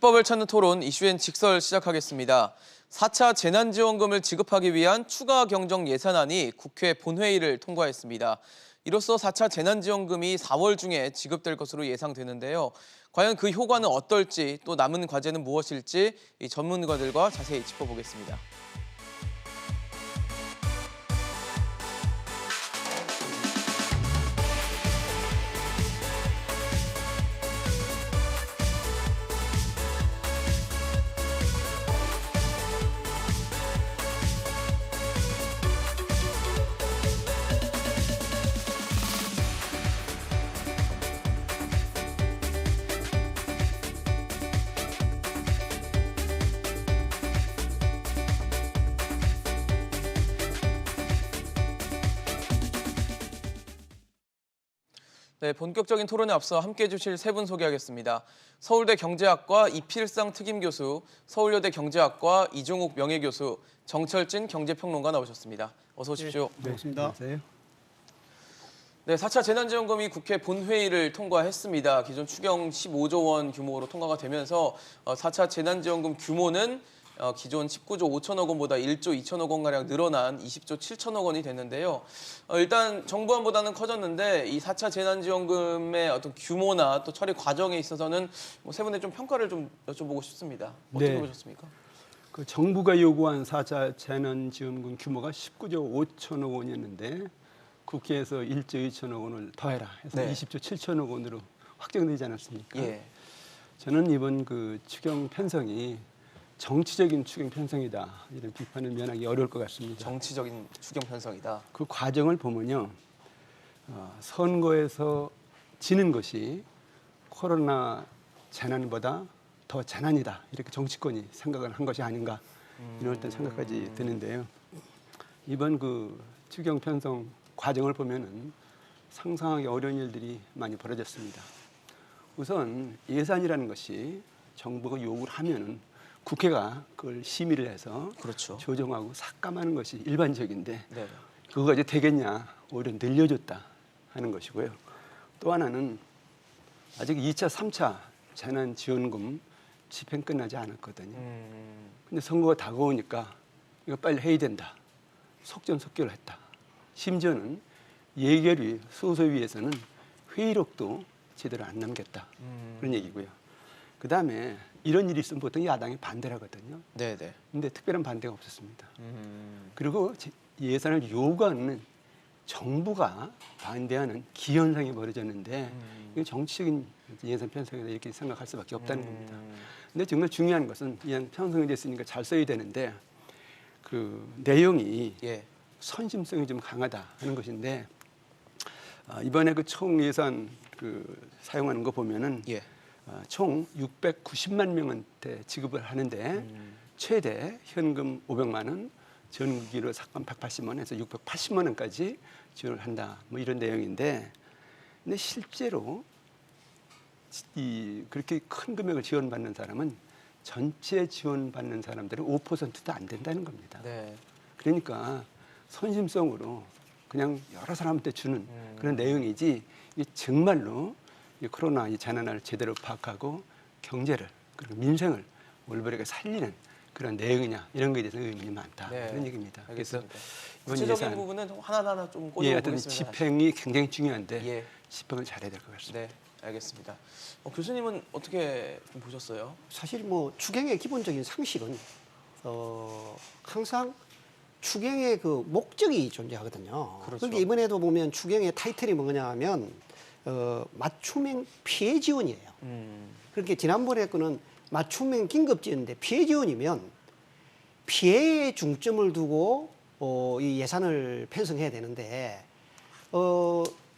기법을 찾는 토론 이슈엔 직설 시작하겠습니다. 4차 재난지원금을 지급하기 위한 추가 경정 예산안이 국회 본회의를 통과했습니다. 이로써 4차 재난지원금이 4월 중에 지급될 것으로 예상되는데요. 과연 그 효과는 어떨지 또 남은 과제는 무엇일지 이 전문가들과 자세히 짚어보겠습니다. 네, 본격적인 토론에 앞서 함께해 주실 세 분 소개하겠습니다. 서울대 경제학과 이필상 특임교수, 서울여대 경제학과 이종욱 명예교수, 정철진 경제평론가 나오셨습니다. 어서 오십시오. 네, 반갑습니다. 네, 4차 재난지원금이 국회 본회의를 통과했습니다. 기존 추경 15조 원 규모로 통과가 되면서 4차 재난지원금 규모는 기존 19조 5천억 원보다 1조 2천억 원가량 늘어난 20조 7천억 원이 됐는데요. 일단 정부안보다는 커졌는데 이 4차 재난지원금의 어떤 규모나 또 처리 과정에 있어서는 세 분의 좀 평가를 좀 여쭤보고 싶습니다. 어떻게 보셨습니까? 그 정부가 요구한 4차 재난지원금 규모가 19조 5천억 원이었는데 국회에서 1조 2천억 원을 더해라 해서 20조 7천억 원으로 확정되지 않았습니까? 예. 저는 이번 그 추경 편성이 정치적인 추경 편성이다 이런 비판을 면하기 어려울 것 같습니다. 정치적인 추경 편성이다. 그 과정을 보면요, 선거에서 지는 것이 코로나 재난보다 더 재난이다 이렇게 정치권이 생각을 한 것이 아닌가 이런 어떤 생각까지 드는데요. 이번 그 추경 편성 과정을 보면은 상상하기 어려운 일들이 많이 벌어졌습니다. 우선 예산이라는 것이 정부가 요구를 하면은 국회가 그걸 심의를 해서 그렇죠. 조정하고 삭감하는 것이 일반적인데 네. 그거가 이제 되겠냐, 오히려 늘려줬다 하는 것이고요. 또 하나는 아직 2차, 3차 재난지원금 집행 끝나지 않았거든요. 근데 선거가 다가오니까 이거 빨리 해야 된다. 속전속결을 했다. 심지어는 예결위, 소소위에서는 회의록도 제대로 안 남겼다. 그런 얘기고요. 그다음에 이런 일이 있으면 보통 야당이 반대를 하거든요. 네네. 근데 특별한 반대가 없었습니다. 그리고 예산을 요구하는 정부가 반대하는 기현상이 벌어졌는데 이게 정치적인 예산 편성이다 이렇게 생각할 수밖에 없다는 겁니다. 근데 정말 중요한 것은 그냥 편성이 됐으니까 잘 써야 되는데 그 내용이 선심성이 좀 강하다 하는 것인데 이번에 그 총 예산 그 사용하는 거 보면은 총 690만 명한테 지급을 하는데 최대 현금 500만 원, 전기료 삭감 180만 원에서 680만 원까지 지원을 한다. 뭐 이런 내용인데, 근데 실제로 이 그렇게 큰 금액을 지원받는 사람은 전체 지원받는 사람들은 5%도 안 된다는 겁니다. 네. 그러니까 선심성으로 그냥 여러 사람한테 주는 그런 내용이지 이 정말로 이 코로나 이 재난을 제대로 파악하고 경제를 그리고 민생을 올바르게 살리는 그런 내용이냐 이런 거에 대해서 의문이 많다 그런 얘기입니다. 알겠습니다. 그래서 구체적인 부분은 하나하나 좀 꼬집어보겠습니다. 집행이 굉장히 중요한데 집행을 잘해야 될 것 같습니다. 네, 알겠습니다. 교수님은 어떻게 좀 보셨어요? 사실 뭐 추경의 기본적인 상식은 항상 추경의 그 목적이 존재하거든요. 그렇죠. 그러니까 이번에도 보면 추경의 타이틀이 뭐냐 하면 맞춤형 피해 지원이에요. 그렇게 지난번에 거는 맞춤형 긴급 지원인데 피해 지원이면 피해에 중점을 두고 이 예산을 편성해야 되는데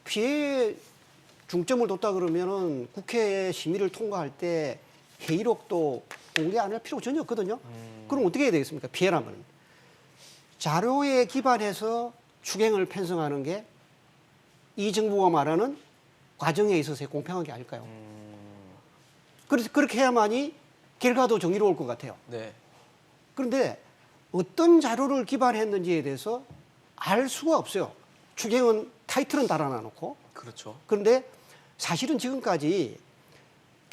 피해에 중점을 뒀다 그러면은 국회 심의를 통과할 때 회의록도 공개 안 할 필요가 전혀 없거든요. 그럼 어떻게 해야 되겠습니까? 피해라면 자료에 기반해서 추경을 편성하는 게 이 정부가 말하는 과정에 있어서의 공평한 게 아닐까요? 그래서 그렇게 해야만이 결과도 정의로울 것 같아요. 네. 그런데 어떤 자료를 기반했는지에 대해서 알 수가 없어요. 추경은 타이틀은 달아놔 놓고. 그렇죠. 그런데 사실은 지금까지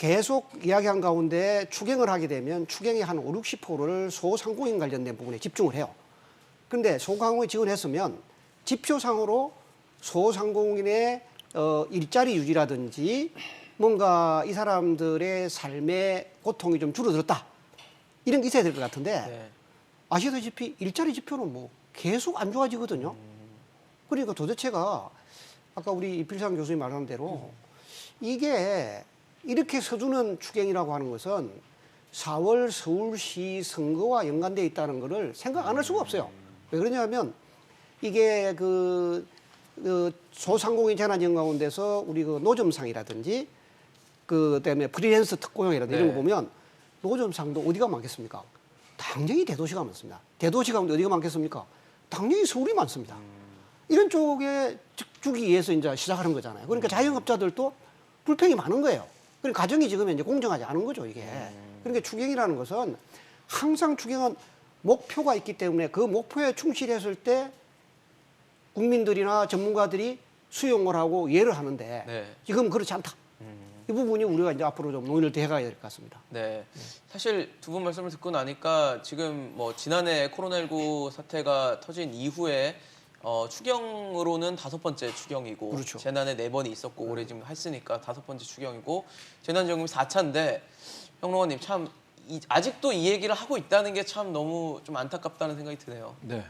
계속 이야기한 가운데 추경을 하게 되면 추경의 한 5, 60%를 소상공인 관련된 부분에 집중을 해요. 그런데 소상공인에 지원했으면 지표상으로 소상공인의 일자리 유지라든지 뭔가 이 사람들의 삶의 고통이 좀 줄어들었다. 이런 게 있어야 될 것 같은데 네. 아시다시피 일자리 지표는 뭐 계속 안 좋아지거든요. 그러니까 도대체가 아까 우리 이필상 교수님 말한 대로 이게 이렇게 서두는 추경이라고 하는 것은 4월 서울시 선거와 연관되어 있다는 것을 생각 안 할 수가 없어요. 왜 그러냐면 이게 그 소상공인 재난지원 가운데서 우리 그 노점상이라든지 그다음에 프리랜서 특고용이라든지 이런 거 네. 보면 노점상도 어디가 많겠습니까? 당연히 대도시가 많습니다. 대도시 가운데 어디가 많겠습니까? 당연히 서울이 많습니다. 이런 쪽에 주기 위해서 이제 시작하는 거잖아요. 그러니까 자영업자들도 불평이 많은 거예요. 그러니까 가정이 지금 이제 공정하지 않은 거죠, 이게. 그러니까 추경이라는 것은 항상 추경은 목표가 있기 때문에 그 목표에 충실했을 때 국민들이나 전문가들이 수용을 하고 이해를 하는데 네. 지금 그렇지 않다. 이 부분이 우리가 이제 앞으로 좀 논의를 더 해가야 될 것 같습니다. 네. 사실 두 분 말씀을 듣고 나니까 지금 뭐 지난해 코로나19 사태가 터진 이후에 추경으로는 5번째 추경이고 그렇죠. 재난에 4번이 있었고 올해 지금 했으니까 5번째 추경이고 재난지원금이 4차인데 평론가님 참 아직도 이 얘기를 하고 있다는 게 참 너무 좀 안타깝다는 생각이 드네요. 네.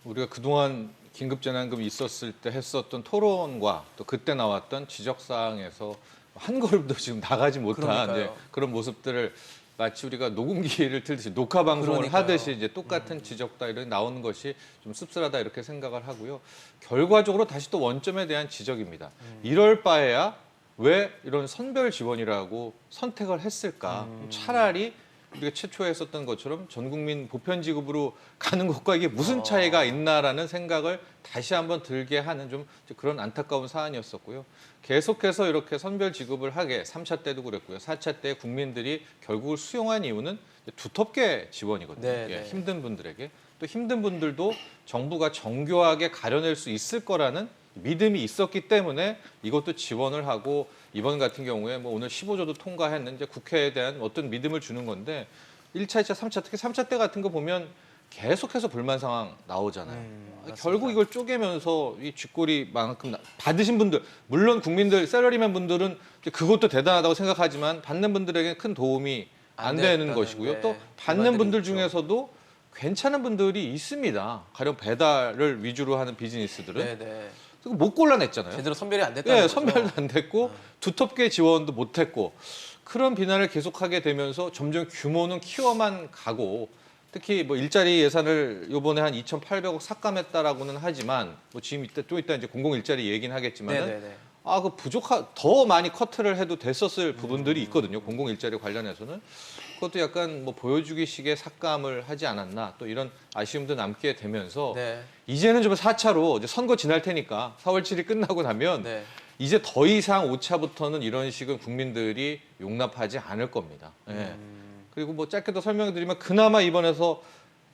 우리가 그동안 긴급재난금이 있었을 때 했었던 토론과 또 그때 나왔던 지적사항에서 한 걸음도 지금 나가지 못한 그러니까요. 이제 그런 모습들을 마치 우리가 녹음기를 틀듯이 녹화 방송을 그러니까요. 하듯이 이제 똑같은 지적다 이런 나오는 것이 좀 씁쓸하다 이렇게 생각을 하고요. 결과적으로 다시 또 원점에 대한 지적입니다. 이럴 바에야 왜 이런 선별 지원이라고 선택을 했을까? 차라리 우리가 최초에 했었던 것처럼 전 국민 보편 지급으로 가는 것과 이게 무슨 차이가 있나라는 생각을 다시 한번 들게 하는 좀 그런 안타까운 사안이었었고요. 계속해서 이렇게 선별 지급을 하게 3차 때도 그랬고요. 4차 때 국민들이 결국을 수용한 이유는 두텁게 지원이거든요. 네, 예, 네. 힘든 분들에게. 또 힘든 분들도 정부가 정교하게 가려낼 수 있을 거라는 믿음이 있었기 때문에 이것도 지원을 하고 이번 같은 경우에 뭐 오늘 15조도 통과했는데 국회에 대한 어떤 믿음을 주는 건데 1차, 2차, 3차 특히 3차 때 같은 거 보면 계속해서 불만 상황 나오잖아요. 결국 이걸 쪼개면서 이 쥐꼬리만큼 받으신 분들 물론 국민들 셀러리맨 분들은 이제 그것도 대단하다고 생각하지만 받는 분들에게 큰 도움이 안 안 되는 됐다는, 것이고요. 네, 또 받는 불만들이 분들 있죠. 중에서도 괜찮은 분들이 있습니다. 가령 배달을 위주로 하는 비즈니스들은 네네. 못 골라냈잖아요. 제대로 선별이 안 됐다는 예, 거죠. 선별도 안 됐고 두텁게 지원도 못했고 그런 비난을 계속하게 되면서 점점 규모는 키워만 가고 특히 뭐 일자리 예산을 이번에 한 2,800억 삭감했다라고는 하지만 뭐 지금 이따 좀 이따 이제 공공 일자리 얘기는 하겠지만은 네네네. 더 많이 커트를 해도 됐었을 부분들이 있거든요. 공공 일자리 관련해서는 그것도 약간 뭐 보여주기식의 삭감을 하지 않았나 또 이런 아쉬움도 남게 되면서 네. 이제는 좀 4차로 이제 선거 지날 테니까 4월 7일 끝나고 나면 네. 이제 더 이상 5차부터는 이런 식은 국민들이 용납하지 않을 겁니다. 예. 그리고 뭐 짧게도 설명드리면 그나마 이번에서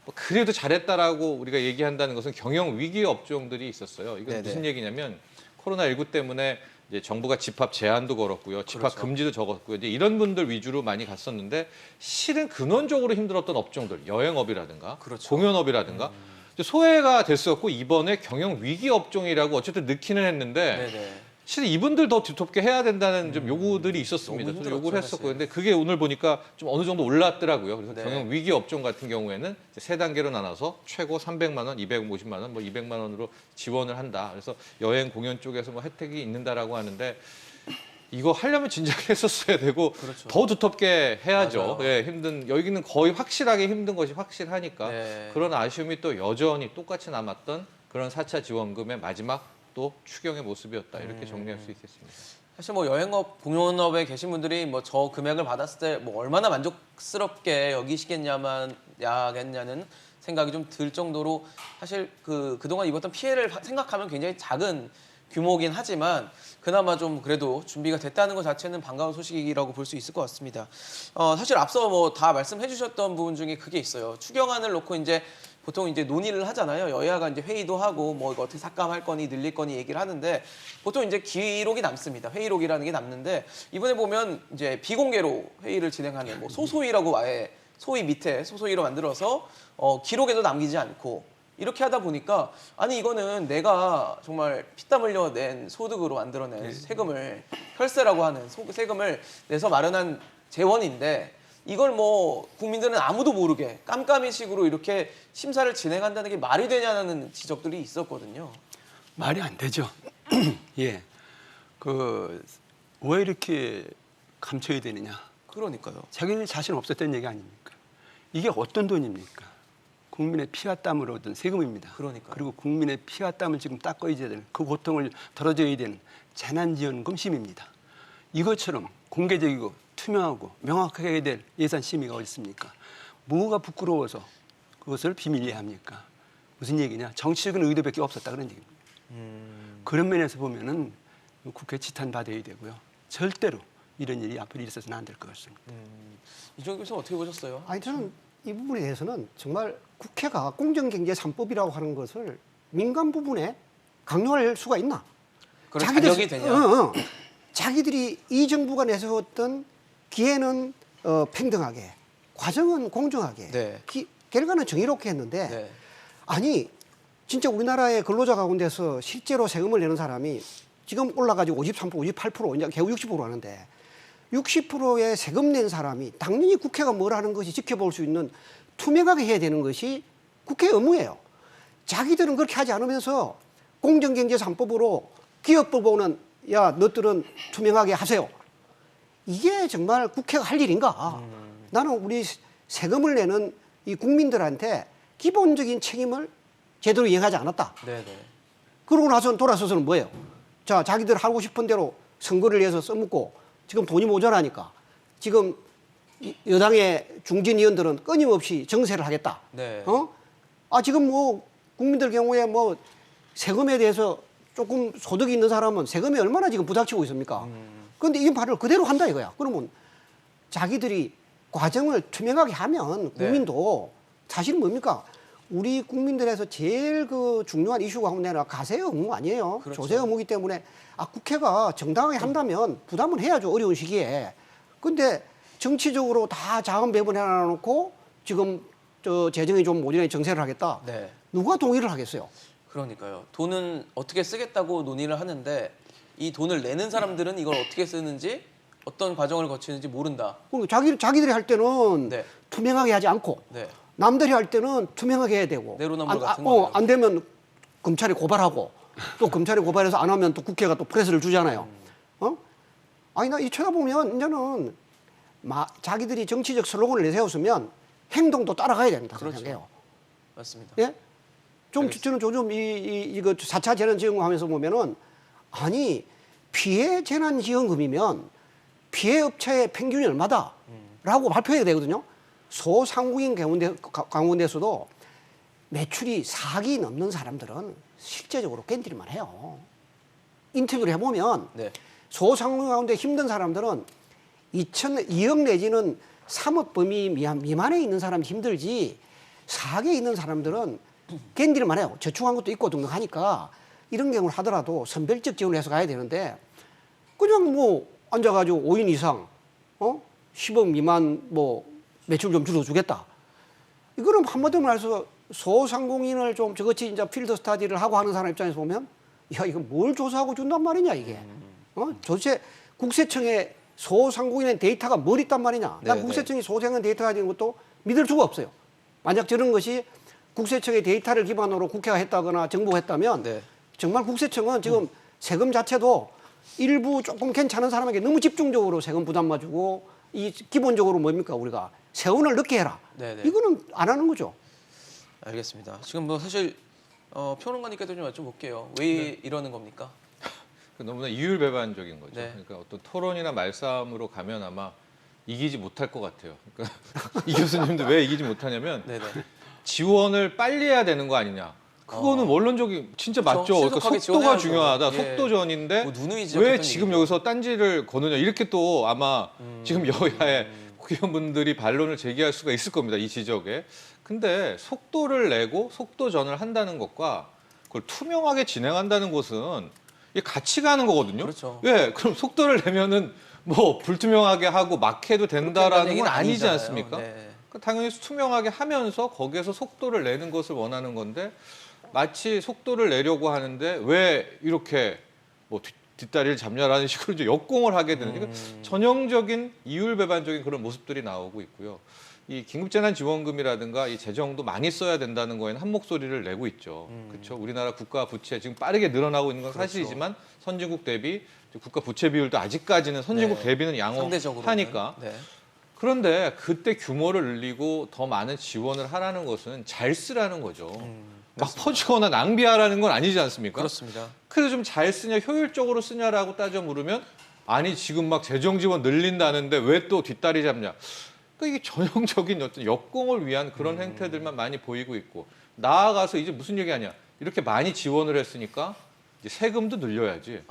뭐 그래도 잘했다라고 우리가 얘기한다는 것은 경영 위기 업종들이 있었어요. 이건 네네. 무슨 얘기냐면 코로나19 때문에 이제 정부가 집합 제한도 걸었고요. 집합 그렇죠. 금지도 적었고요. 이제 이런 분들 위주로 많이 갔었는데 실은 근원적으로 힘들었던 업종들, 여행업이라든가 그렇죠. 공연업이라든가 이제 소외가 됐었고 이번에 경영 위기 업종이라고 어쨌든 넣기는 했는데 네네. 실은 이분들 더 두텁게 해야 된다는 좀 요구들이 있었습니다. 너무 그래서 힘들었죠, 요구를 했었고 사실. 근데 그게 오늘 보니까 좀 어느 정도 올랐더라고요. 그래서 네. 경영 위기 업종 같은 경우에는 이제 세 단계로 나눠서 최고 300만 원, 250만 원, 뭐 200만 원으로 지원을 한다. 그래서 여행 공연 쪽에서 뭐 혜택이 있는다라고 하는데 이거 하려면 진작에 했었어야 되고 그렇죠. 더 두텁게 해야죠. 맞아요. 예, 여기는 거의 확실하게 힘든 것이 확실하니까 네. 그런 아쉬움이 또 여전히 똑같이 남았던 그런 4차 지원금의 마지막 또 추경의 모습이었다 이렇게 정리할 수 있겠습니다. 사실 뭐 여행업, 공연업에 계신 분들이 뭐 저 금액을 받았을 때 뭐 얼마나 만족스럽게 여기시겠냐는 생각이 좀 들 정도로 사실 그동안 입었던 피해를 생각하면 굉장히 작은 규모긴 하지만 그나마 좀 그래도 준비가 됐다는 것 자체는 반가운 소식이라고 볼 수 있을 것 같습니다. 사실 앞서 뭐 다 말씀해 주셨던 부분 중에 그게 있어요. 추경안을 놓고 이제 보통 이제 논의를 하잖아요. 여야가 이제 회의도 하고 뭐 이거 어떻게 삭감할 거니 늘릴 거니 얘기를 하는데 보통 이제 기록이 남습니다. 회의록이라는 게 남는데 이번에 보면 이제 비공개로 회의를 진행하는 뭐 소소위라고 아예 소위 밑에 소소위로 만들어서 기록에도 남기지 않고 이렇게 하다 보니까 아니 이거는 내가 정말 피땀 흘려 낸 소득으로 만들어낸 세금을 혈세라고 하는 세금을 내서 마련한 재원인데 이걸 뭐 국민들은 아무도 모르게 깜깜이식으로 이렇게 심사를 진행한다는 게 말이 되냐는 지적들이 있었거든요. 말이 안 되죠. 예. 왜 이렇게 감춰야 되느냐? 그러니까요. 자기는 자신 없었던 얘기 아닙니까? 이게 어떤 돈입니까? 국민의 피와 땀으로 얻은 세금입니다. 그러니까요. 그리고 국민의 피와 땀을 지금 닦아야 되는 그 고통을 덜어줘야 되는 재난지원금 심의입니다. 이것처럼 공개적이고 투명하고 명확하게 해야 될 예산 심의가 어디 있습니까? 뭐가 부끄러워서 그것을 비밀리에 합니까? 무슨 얘기냐? 정치적인 의도밖에 없었다 그런 얘기입니다. 그런 면에서 보면은 국회 지탄 받아야 되고요. 절대로 이런 일이 앞으로 있어서는 안 될 것 같습니다. 이종규 교수 어떻게 보셨어요? 아니 저는 이 부분에 대해서는 정말 국회가 공정경제 3법이라고 하는 것을 민간 부분에 강요할 수가 있나? 그런 자격이 되냐? 자기들이 이 정부가 내세웠던 기회는 평등하게, 과정은 공정하게, 네. 결과는 정의롭게 했는데 네. 아니 진짜 우리나라의 근로자 가운데서 실제로 세금을 내는 사람이 지금 올라가지고 53%, 58%, 이제 겨우 60% 하는데 60%의 세금 낸 사람이 당연히 국회가 뭘 하는 것이 지켜볼 수 있는 투명하게 해야 되는 것이 국회의 의무예요. 자기들은 그렇게 하지 않으면서 공정경제 3법으로 기업부보는 야 너들은 투명하게 하세요. 이게 정말 국회가 할 일인가? 나는 우리 세금을 내는 이 국민들한테 기본적인 책임을 제대로 이행하지 않았다. 네네. 그러고 나서 돌아서서는 뭐예요? 자, 자기들 하고 싶은 대로 선거를 위해서 써먹고 지금 돈이 모자라니까 지금 여당의 중진 의원들은 끊임없이 정세를 하겠다. 네. 지금 뭐 국민들 경우에 뭐 세금에 대해서 조금 소득이 있는 사람은 세금이 얼마나 지금 부닥치고 있습니까? 그런데 이 말을 그대로 한다 이거야. 그러면 자기들이 과정을 투명하게 하면 국민도 사실은 뭡니까? 우리 국민들에서 제일 그 중요한 이슈 가운데는 가세 의무 아니에요. 그렇죠. 조세 의무이기 때문에 국회가 정당하게 한다면 부담은 해야죠. 어려운 시기에. 근데 정치적으로 다 자금 배분해놔놓고 지금 저 재정이 좀 모자라니 정세를 하겠다. 네. 누가 동의를 하겠어요? 그러니까요. 돈은 어떻게 쓰겠다고 논의를 하는데 이 돈을 내는 사람들은 이걸 어떻게 쓰는지 어떤 과정을 거치는지 모른다. 그러니까 자기들이 할 때는 네. 투명하게 하지 않고 네. 남들이 할 때는 투명하게 해야 되고 내로남불 같은 거예요. 안 되면 검찰이 고발하고 또 검찰이 고발해서 안 하면 또 국회가 또 프레스를 주잖아요. 아니 나 이 쳐다보면 이제는 자기들이 정치적 슬로건을 내세웠으면 행동도 따라가야 된다 그렇죠. 생각해요. 맞습니다. 예? 저는 요즘 이거 4차 재난지원금 하면서 보면은 아니 피해 재난지원금이면 피해 업체의 평균이 얼마다? 라고 발표해야 되거든요. 소상공인 가운데서도 매출이 4억 넘는 사람들은 실제적으로 견딜만 해요. 인터뷰를 해보면 네. 소상공인 가운데 힘든 사람들은 2억 내지는 3억 범위 미만에 있는 사람이 힘들지 4억에 있는 사람들은 견딜만 해요. 저축한 것도 있고 등등하니까 이런 경우를 하더라도 선별적 지원을 해서 가야 되는데 그냥 뭐 앉아가지고 5인 이상 10억 미만 뭐 매출 좀 줄여주겠다. 이거는 한마디로 말해서 소상공인을 좀 저같이 이제 필드 스타디를 하고 하는 사람 입장에서 보면 야 이거 뭘 조사하고 준단 말이냐 이게. 도대체 국세청에 소상공인의 데이터가 뭘 있단 말이냐. 난 네, 국세청이 소상공인 데이터가 되는 것도 믿을 수가 없어요. 만약 저런 것이 국세청의 데이터를 기반으로 국회가 했다거나 정부가 했다면 네. 정말 국세청은 지금 세금 자체도 일부 조금 괜찮은 사람에게 너무 집중적으로 세금 부담만 주고 이 기본적으로 뭡니까 우리가 세원을 넣게 해라. 네네. 이거는 안 하는 거죠. 알겠습니다. 지금 뭐 사실 평론가님께도 좀 여쭤볼게요. 왜 이러는 겁니까? 너무나 이율배반적인 거죠. 네. 그러니까 어떤 토론이나 말싸움으로 가면 아마 이기지 못할 것 같아요. 그러니까 이 교수님도 왜 이기지 못하냐면 네네. 지원을 빨리 해야 되는 거 아니냐. 그거는 원론적인 진짜 그렇죠. 맞죠. 그러니까 신속하게 속도가 지원해야죠. 중요하다. 예. 속도전인데 뭐 누누이 왜 지적했던 지금 얘기죠. 여기서 딴지를 거느냐. 이렇게 또 아마 지금 여야의 국회의원분들이 반론을 제기할 수가 있을 겁니다. 이 지적에. 근데 속도를 내고 속도전을 한다는 것과 그걸 투명하게 진행한다는 것은 이게 같이 가는 거거든요. 그렇죠. 예, 그럼 속도를 내면은 뭐 불투명하게 하고 막 해도 된다라는 얘기는 건 아니지 아니잖아요. 않습니까? 네. 당연히 투명하게 하면서 거기에서 속도를 내는 것을 원하는 건데 마치 속도를 내려고 하는데 왜 이렇게 뭐 뒷다리를 잡냐라는 식으로 이제 역공을 하게 되는 그러니까 전형적인 이율배반적인 그런 모습들이 나오고 있고요. 이 긴급재난지원금이라든가 이 재정도 많이 써야 된다는 거에는 한 목소리를 내고 있죠. 그렇죠. 우리나라 국가 부채 지금 빠르게 늘어나고 있는 건 그렇죠. 사실이지만 선진국 대비 국가 부채 비율도 아직까지는 선진국 네. 대비는 상대적으로는. 양호하니까. 네. 그런데 그때 규모를 늘리고 더 많은 지원을 하라는 것은 잘 쓰라는 거죠. 막 퍼주거나 낭비하라는 건 아니지 않습니까? 그렇습니다. 그래서 좀 잘 쓰냐 효율적으로 쓰냐라고 따져 물으면 아니 지금 막 재정 지원 늘린다는데 왜 또 뒷다리 잡냐. 그러니까 이게 전형적인 어떤 역공을 위한 그런 행태들만 많이 보이고 있고 나아가서 이제 무슨 얘기하냐. 이렇게 많이 지원을 했으니까 이제 세금도 늘려야지.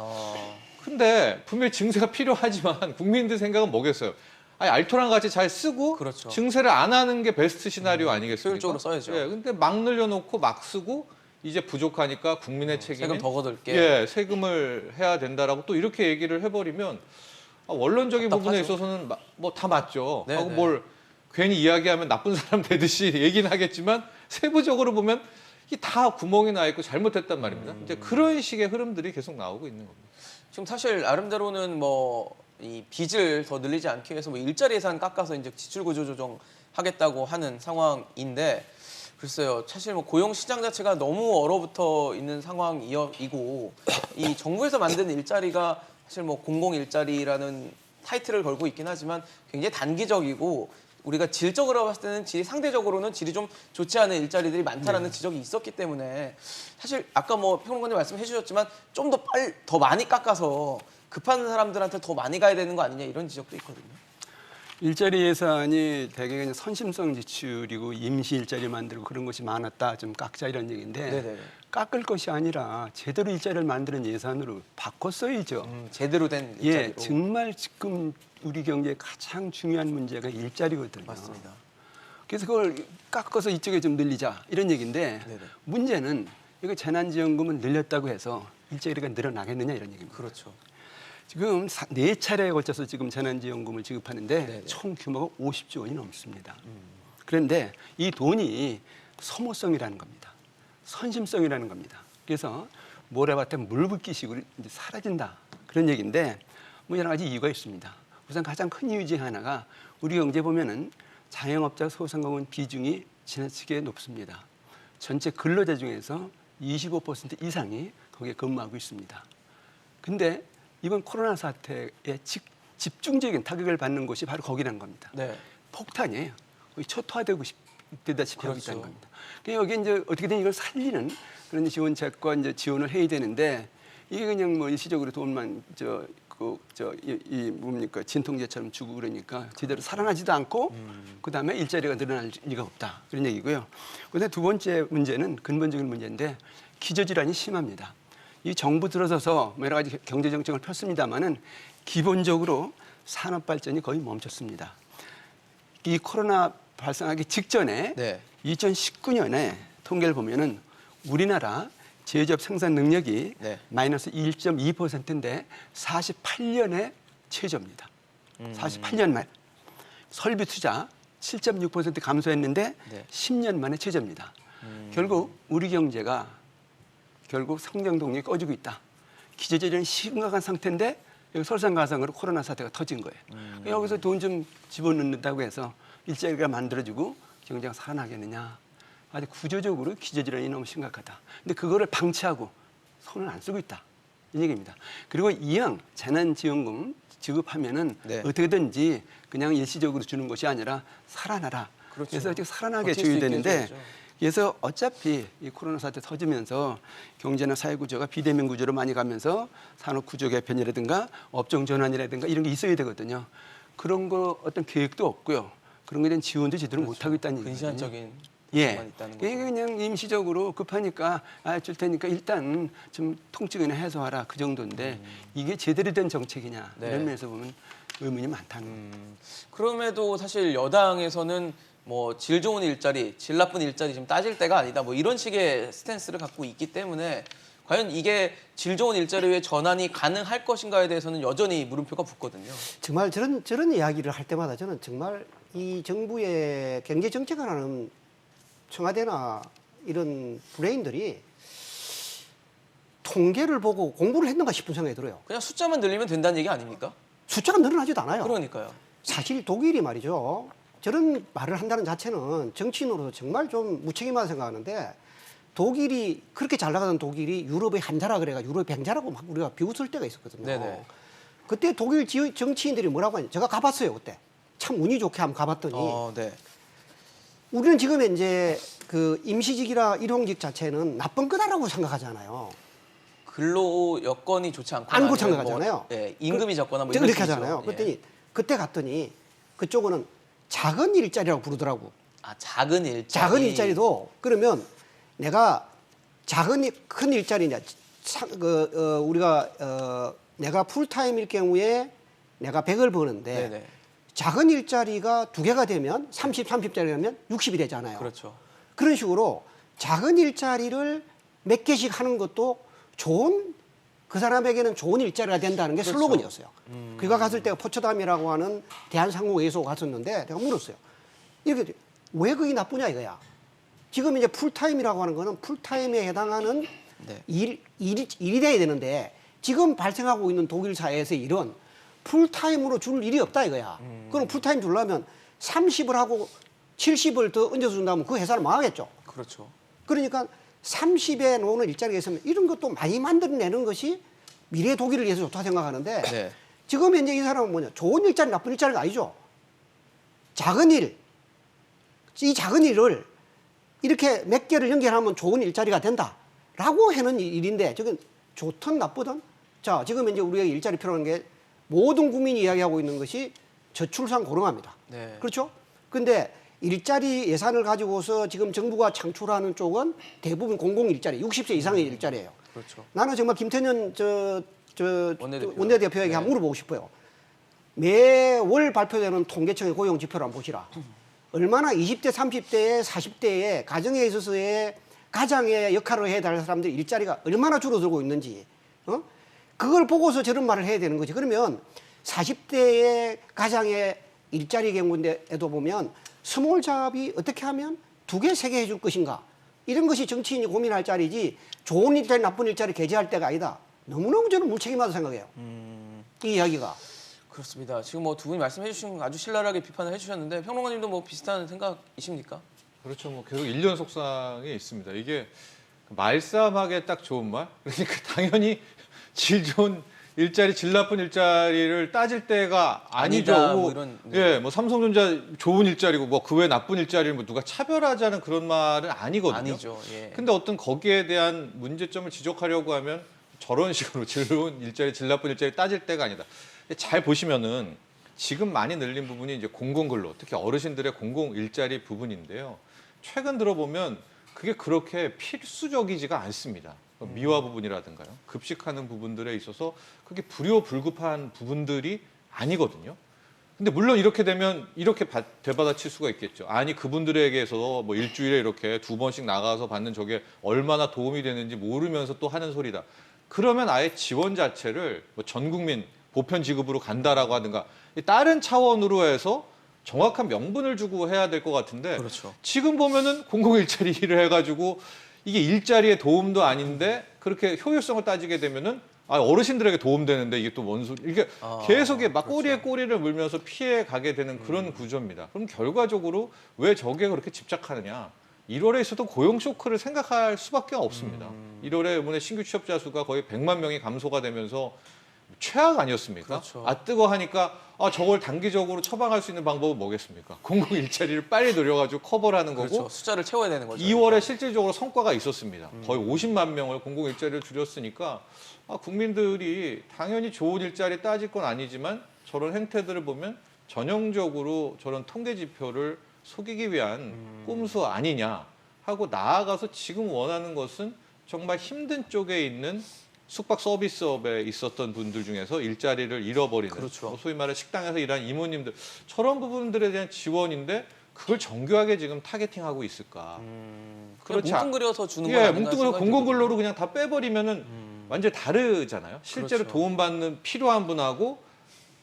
근데 분명히 증세가 필요하지만 국민들 생각은 뭐겠어요? 아니, 알토랑 같이 잘 쓰고 그렇죠. 증세를 안 하는 게 베스트 시나리오 아니겠습니까? 효율적으로 써야죠. 예, 근데 막 늘려놓고 막 쓰고 이제 부족하니까 국민의 책임인 세금 더 거둘게. 예, 세금을 해야 된다라고 또 이렇게 얘기를 해버리면 원론적인 부분에 답답하죠. 있어서는 뭐 다 맞죠. 네, 하고 네. 뭘 괜히 이야기하면 나쁜 사람 되듯이 얘기는 하겠지만 세부적으로 보면 이게 다 구멍이 나 있고 잘못했단 말입니다. 이제 그런 식의 흐름들이 계속 나오고 있는 겁니다. 지금 사실 나름대로는 뭐 이 빚을 더 늘리지 않기 위해서 뭐 일자리 예산 깎아서 이제 지출 구조 조정 하겠다고 하는 상황인데 글쎄요. 사실 뭐 고용 시장 자체가 너무 얼어붙어 있는 상황이고 이 정부에서 만든 일자리가 사실 뭐 공공 일자리라는 타이틀을 걸고 있긴 하지만 굉장히 단기적이고 우리가 질적으로 봤을 때는 상대적으로는 질이 좀 좋지 않은 일자리들이 많다라는 지적이 있었기 때문에 사실 아까 뭐 평론가님 말씀해 주셨지만 좀 더 많이 깎아서 급한 사람들한테 더 많이 가야 되는 거 아니냐 이런 지적도 있거든요. 일자리 예산이 대개 그냥 선심성 지출이고 임시 일자리 만들고 그런 것이 많았다. 좀 깎자 이런 얘기인데 네네. 깎을 것이 아니라 제대로 일자리를 만드는 예산으로 바꿔 써야죠. 제대로 된 일자리로. 예, 정말 지금 우리 경제의 가장 중요한 문제가 일자리거든요. 맞습니다. 그래서 그걸 깎아서 이쪽에 좀 늘리자 이런 얘기인데 네네. 문제는 이거 재난지원금을 늘렸다고 해서 일자리가 늘어나겠느냐 이런 얘기입니다. 그렇죠. 지금 4차례에 걸쳐서 지금 재난지원금을 지급하는데 네네. 총 규모가 50조 원이 넘습니다. 그런데 이 돈이 소모성이라는 겁니다. 선심성이라는 겁니다. 그래서 모래밭에 물 붓기식으로 이제 사라진다 그런 얘기인데 뭐 여러 가지 이유가 있습니다. 우선 가장 큰 이유 중 하나가 우리 경제 보면은 자영업자 소상공인 비중이 지나치게 높습니다. 전체 근로자 중에서 25% 이상이 거기에 근무하고 있습니다. 근데 이번 코로나 사태에 집중적인 타격을 받는 곳이 바로 거기라는 겁니다. 네. 폭탄이에요. 거의 초토화되고 되다시피 하고 그렇죠. 있다는 겁니다. 그러니까 여기 이제 어떻게든 이걸 살리는 그런 지원책과 이제 지원을 해야 되는데 이게 그냥 뭐 일시적으로 돈만 뭡니까 진통제처럼 주고 그러니까 제대로 살아나지도 않고 그다음에 일자리가 늘어날 리가 없다 그런 얘기고요. 그런데 두 번째 문제는 근본적인 문제인데 기저질환이 심합니다. 이 정부 들어서서 여러 가지 경제 정책을 폈습니다마는 기본적으로 산업 발전이 거의 멈췄습니다. 이 코로나 발생하기 직전에 네. 2019년에 통계를 보면은 우리나라 제조업 생산 능력이 네. 마이너스 1.2%인데 48년에 최저입니다. 48년 말 설비 투자 7.6% 감소했는데 네. 10년 만에 최저입니다. 결국 우리 경제가 결국 성장 동력이 꺼지고 있다. 기저질환이 심각한 상태인데 여기 설상가상으로 코로나 사태가 터진 거예요. 여기서 돈 좀 집어넣는다고 해서 일자리가 만들어지고 경제가 살아나겠느냐. 아주 구조적으로 기저질환이 너무 심각하다. 근데 그거를 방치하고 손을 안 쓰고 있다. 이 얘기입니다. 그리고 이왕 재난지원금 지급하면은 네. 어떻게든지 그냥 일시적으로 주는 것이 아니라 살아나라. 그렇죠. 그래서 이렇게 살아나게 버틸 수 줘야 있게 되는데 해줘야죠. 그래서 어차피 이 코로나 사태 터지면서 경제나 사회 구조가 비대면 구조로 많이 가면서 산업 구조 개편이라든가 업종 전환이라든가 이런 게 있어야 되거든요. 그런 거 어떤 계획도 없고요. 그런 거에 대한 지원도 제대로 못 하고 있다는 얘기거든요. 근시안적인 예, 만 있다는 거죠. 이게 그냥 임시적으로 급하니까 줄 테니까 일단 좀 통증이나 해소하라 그 정도인데 이게 제대로 된 정책이냐 네. 이런 면에서 보면 의문이 많다는 거예요. 그럼에도 사실 여당에서는 뭐 질 좋은 일자리, 질 나쁜 일자리 지금 따질 때가 아니다. 뭐 이런 식의 스탠스를 갖고 있기 때문에 과연 이게 질 좋은 일자리의 전환이 가능할 것인가에 대해서는 여전히 물음표가 붙거든요. 정말 저런 이야기를 할 때마다 저는 정말 이 정부의 경제 정책을 하는 청와대나 이런 브레인들이 통계를 보고 공부를 했는가 싶은 생각이 들어요. 그냥 숫자만 늘리면 된다는 얘기 아닙니까? 숫자가 늘어나지도 않아요. 그러니까요. 사실 독일이 말이죠. 저런 말을 한다는 자체는 정치인으로서 정말 좀 무책임하다 생각하는데 독일이 그렇게 잘 나가던 독일이 유럽의 한자라 그래가 유럽의 병자라고 막 우리가 비웃을 때가 있었거든요. 네네. 그때 독일 정치인들이 뭐라고 하냐. 제가 가봤어요 그때. 참 운이 좋게 한번 가봤더니 네. 우리는 지금 이제 그 임시직이나 일용직 자체는 나쁜 거다라고 생각하잖아요. 근로 여건이 좋지 않거나 안 아니면 생각하잖아요. 임금이 적거나 뭐 이런 그렇게 식이죠. 하잖아요. 예. 그랬더니 그때 갔더니 그쪽은 작은 일자리라고 부르더라고. 아, 작은 일자리. 작은 일자리도 그러면 내가 큰 일자리냐 우리가 내가 풀타임일 경우에 내가 100을 버는데 네네. 작은 일자리가 2개가 되면 30짜리라면 60이 되잖아요. 그렇죠. 그런 식으로 작은 일자리를 몇 개씩 하는 것도 그 사람에게는 좋은 일자리가 된다는 게 그렇죠. 슬로건이었어요. 그가 갔을 때 포처담이라고 하는 대한상공회의소 갔었는데 내가 물었어요. 이렇게 왜 그게 나쁘냐 이거야. 지금 이제 풀타임이라고 하는 거는 풀타임에 해당하는 네. 일이 돼야 되는데 지금 발생하고 있는 독일 사회에서의 일은 풀타임으로 줄 일이 없다 이거야. 그럼 풀타임 주려면 30을 하고 70을 더 얹어서 준다면 그 회사는 망하겠죠. 그렇죠. 그러니까 30에 노는 일자리가 있으면 이런 것도 많이 만들어내는 것이 미래 독일을 위해서 좋다 생각하는데 네. 지금 현재 이 사람은 뭐냐. 좋은 일자리, 나쁜 일자리가 아니죠. 작은 일, 이 작은 일을 이렇게 몇 개를 연결하면 좋은 일자리가 된다라고 하는 일인데 저건 좋든 나쁘든 자 지금 이제 우리가 일자리 필요한 게 모든 국민이 이야기하고 있는 것이 저출산 고령화입니다. 네. 그렇죠? 근데 일자리 예산을 가지고서 지금 정부가 창출하는 쪽은 대부분 공공 일자리, 60세 이상의 일자리예요. 그렇죠. 나는 정말 김태년 원내대표. 원내대표에게 네. 한번 물어보고 싶어요. 매월 발표되는 통계청의 고용 지표를 한번 보시라. 얼마나 20대, 30대에 40대에 가정에 있어서의 가장의 역할을 해야 될 사람들 일자리가 얼마나 줄어들고 있는지 그걸 보고서 저런 말을 해야 되는 거지. 그러면 40대의 가장의 일자리 경우에도 보면 스몰 잡이 어떻게 하면 2개, 3개 해줄 것인가 이런 것이 정치인이 고민할 자리지 좋은 일자리, 나쁜 일자리 게재할 때가 아니다. 너무너무 저는 무책임하다고 생각해요. 이 이야기가. 그렇습니다. 지금 뭐 두 분이 말씀해 주신 거 아주 신랄하게 비판을 해주셨는데 평론가님도 뭐 비슷한 생각이십니까? 그렇죠. 뭐 계속 일련 속상이 있습니다. 이게 말싸움하기에 딱 좋은 말. 그러니까 당연히 질 좋은 일자리, 질 나쁜 일자리를 따질 때가 아니죠. 아니다, 뭐 이런, 네. 예, 뭐 삼성전자 좋은 일자리고 뭐 그 외 나쁜 일자리를 뭐 누가 차별하자는 그런 말은 아니거든요. 아니죠. 예. 근데 어떤 거기에 대한 문제점을 지적하려고 하면 저런 식으로 질 좋은 일자리, 질 나쁜 일자리 따질 때가 아니다. 잘 보시면은 지금 많이 늘린 부분이 이제 공공근로, 특히 어르신들의 공공 일자리 부분인데요. 최근 들어보면 그게 그렇게 필수적이지가 않습니다. 미화 부분이라든가요. 급식하는 부분들에 있어서 그게 불효불급한 부분들이 아니거든요. 근데 물론 이렇게 되면 이렇게 되받아칠 수가 있겠죠. 아니 그분들에게서 뭐 일주일에 이렇게 2번씩 나가서 받는 저게 얼마나 도움이 되는지 모르면서 또 하는 소리다. 그러면 아예 지원 자체를 뭐 전 국민 보편 지급으로 간다라고 하든가 다른 차원으로 해서 정확한 명분을 주고 해야 될 것 같은데 그렇죠. 지금 보면은 공공 일자리 일을 해가지고 이게 일자리에 도움도 아닌데 그렇게 효율성을 따지게 되면은 어르신들에게 도움되는데 이게 또 뭔 소리 이게 계속 막 꼬리에 꼬리를 물면서 피해 가게 되는 그런 구조입니다. 그럼 결과적으로 왜 저게 그렇게 집착하느냐? 1월에 있어도 고용 쇼크를 생각할 수밖에 없습니다. 1월에 이번에 신규 취업자 수가 거의 100만 명이 감소가 되면서 최악 아니었습니까? 그렇죠. 뜨거 하니까 저걸 단기적으로 처방할 수 있는 방법은 뭐겠습니까? 공공 일자리를 빨리 늘려가지고 커버를 하는 거고 그렇죠. 숫자를 채워야 되는 거죠. 2월에 실질적으로 성과가 있었습니다. 거의 50만 명을 공공 일자리를 줄였으니까 국민들이 당연히 좋은 일자리 따질 건 아니지만 저런 행태들을 보면 전형적으로 저런 통계 지표를 속이기 위한 꼼수 아니냐 하고 나아가서 지금 원하는 것은 정말 힘든 쪽에 있는 숙박 서비스업에 있었던 분들 중에서 일자리를 잃어버리는 그렇죠. 뭐 소위 말해 식당에서 일하는 이모님들 저런 부분들에 대한 지원인데 그걸 정교하게 지금 타겟팅하고 있을까? 그냥 그렇지 않- 뭉뚱그려서 주는 건 예, 아닌가 뭉뚱그려 생각이 공공근로로 그냥 다 빼버리면은 완전히 다르잖아요. 실제로 그렇죠. 도움받는 필요한 분하고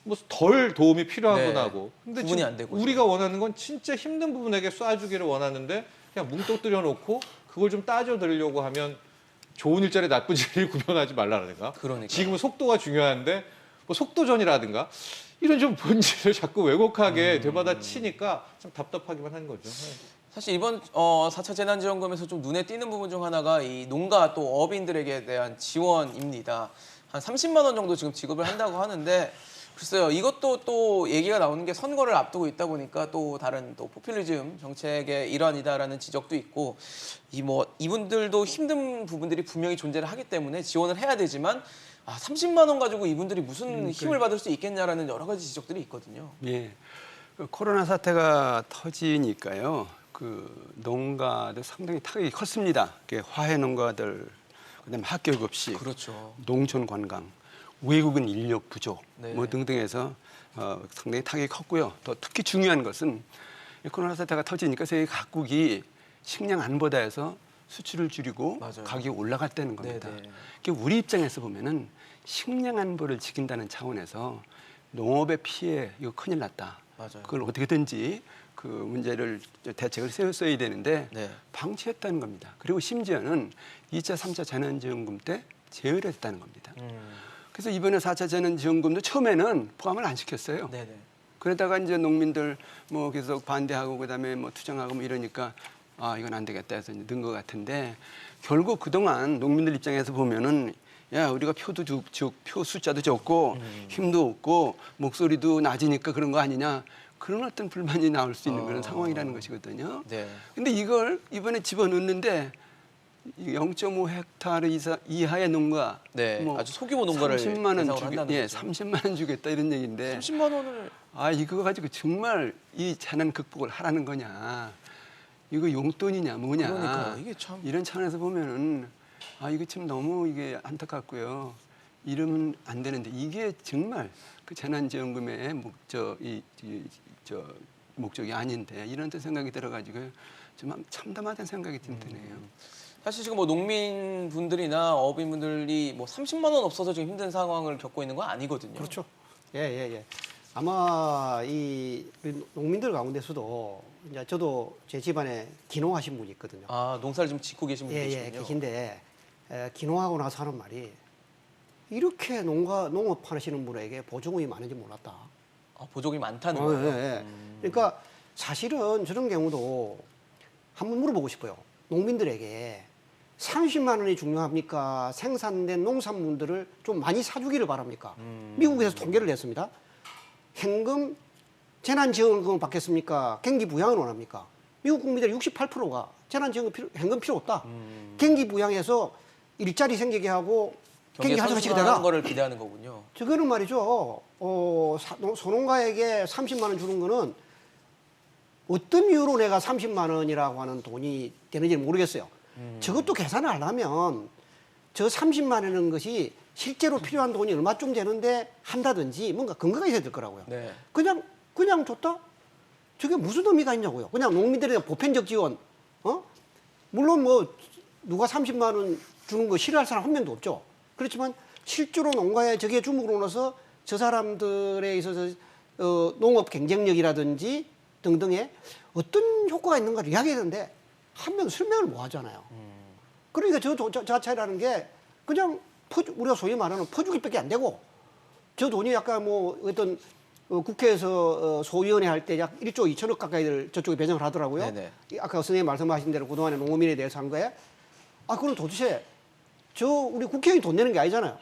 뭐 덜 도움이 필요한 네. 분하고. 근데 구분이 지금 안 되고 우리가 원하는 건 진짜 힘든 부분에게 쏴주기를 원하는데 그냥 뭉뚱그려 놓고 그걸 좀 따져 드리려고 하면 좋은 일자리 나쁜 일자리 구분하지 말라라든가. 그러니까요. 지금은 속도가 중요한데 뭐 속도전이라든가 이런 좀 본질을 자꾸 왜곡하게 되받아 치니까 참 답답하기만 한 거죠. 네. 사실 이번 4차 재난지원금에서 좀 눈에 띄는 부분 중 하나가 이 농가 또 어민들에게 대한 지원입니다. 한 30만 원 정도 지금 지급을 한다고 하는데 글쎄요, 이것도 또 얘기가 나오는 게 선거를 앞두고 있다 보니까 또 다른 또 포퓰리즘 정책의 일환이다라는 지적도 있고 이분들도 힘든 부분들이 분명히 존재를 하기 때문에 지원을 해야 되지만 30만 원 가지고 이분들이 무슨 힘을 받을 수 있겠냐라는 여러 가지 지적들이 있거든요. 예. 그 코로나 사태가 터지니까요. 그 농가도 상당히 타격이 컸습니다. 화훼 농가들, 그다음에 학교 급식, 그렇죠. 농촌 관광, 외국인 인력 부족 네. 뭐 등등해서 상당히 타격이 컸고요. 또 특히 중요한 것은 이 코로나 사태가 터지니까 세계 각국이 식량 안보다 해서 수출을 줄이고 맞아요. 가격이 올라갔다는 겁니다. 네네. 그러니까 우리 입장에서 보면은 식량 안보를 지킨다는 차원에서 농업의 피해 이거 큰일 났다. 맞아요. 그걸 어떻게든지 그 문제를 대책을 세웠어야 되는데 네. 방치했다는 겁니다. 그리고 심지어는 2차, 3차 재난지원금 때 제외를 했다는 겁니다. 그래서 이번에 4차 재난지원금도 처음에는 포함을 안 시켰어요. 네네. 그러다가 이제 농민들 뭐 계속 반대하고 그다음에 뭐 투쟁하고 뭐 이러니까 이건 안 되겠다 해서 이제 넣은 것 같은데 결국 그동안 농민들 입장에서 보면은 야 우리가 표도 표 숫자도 적고 힘도 없고 목소리도 낮으니까 그런 거 아니냐 그런 어떤 불만이 나올 수 있는 그런 상황이라는 것이거든요. 네. 근데 이걸 이번에 집어넣는데 0.5헥타르 이하의 농가 네, 아주 소규모 농가를 30만 원 대상으로 한다는 거죠. 30만 원 주겠다 이런 얘기인데 30만 원을 이거 가지고 정말 이 재난 극복을 하라는 거냐 이거 용돈이냐 뭐냐 그러니까요. 이게 참 이런 차원에서 보면은 이거 참 너무 이게 안타깝고요. 이러면 안 되는데 이게 정말 그 재난지원금의 목적이 아닌데 이런 생각이 들어가지고 좀 참담하다는 생각이 드네요. 사실 지금 뭐 농민분들이나 어민분들이 뭐 30만 원 없어서 지금 힘든 상황을 겪고 있는 건 아니거든요. 그렇죠. 예. 아마 이 농민들 가운데서도 이제 저도 제 집안에 기농하신 분이 있거든요. 농사를 좀 짓고 계신 분이 계시군요. 계신데 기농하고 나서 하는 말이 이렇게 농업 하시는 분에게 보조금이 많은지 몰랐다. 보조금이 많다는 거예요. 예. 그러니까 사실은 저런 경우도 한번 물어보고 싶어요. 농민들에게 30만 원이 중요합니까? 생산된 농산물들을 좀 많이 사주기를 바랍니까? 미국에서 통계를 냈습니다. 현금 재난지원금을 받겠습니까? 경기 부양을 원합니까? 미국 국민들 68%가 재난지원금 현금 필요 없다. 경기 부양해서 일자리 생기게 하고 경기 활성화시키게 되라. 하는 거를 기대하는 거군요. 저거는 말이죠. 소농가에게 30만 원 주는 거는 어떤 이유로 내가 30만 원이라고 하는 돈이 되는지는 모르겠어요. 저것도 계산을 하려면 저 30만 원이라는 것이 실제로 필요한 돈이 얼마쯤 되는데 한다든지 뭔가 근거가 있어야 될 거라고요. 네. 그냥 줬다? 저게 무슨 의미가 있냐고요. 그냥 농민들에 대한 보편적 지원. 물론 뭐 누가 30만 원 주는 거 싫어할 사람 한 명도 없죠. 그렇지만 실제로 농가에 저게 주목으로 나서 저 사람들에 있어서 농업 경쟁력이라든지 등등의 어떤 효과가 있는가를 이야기하는데 한 명 설명을 못 하잖아요. 그러니까 저 자체라는 게 그냥 우리가 소위 말하는 퍼주기밖에 안 되고 저 돈이 약간 뭐 어떤 국회에서 소위원회 할 때 약 1조 2천억 가까이를 저쪽에 배정을 하더라고요. 네네. 아까 선생님 말씀하신 대로 그동안에 농어민에 대해서 한 거에 그럼 도대체 우리 국회의원이 돈 내는 게 아니잖아요.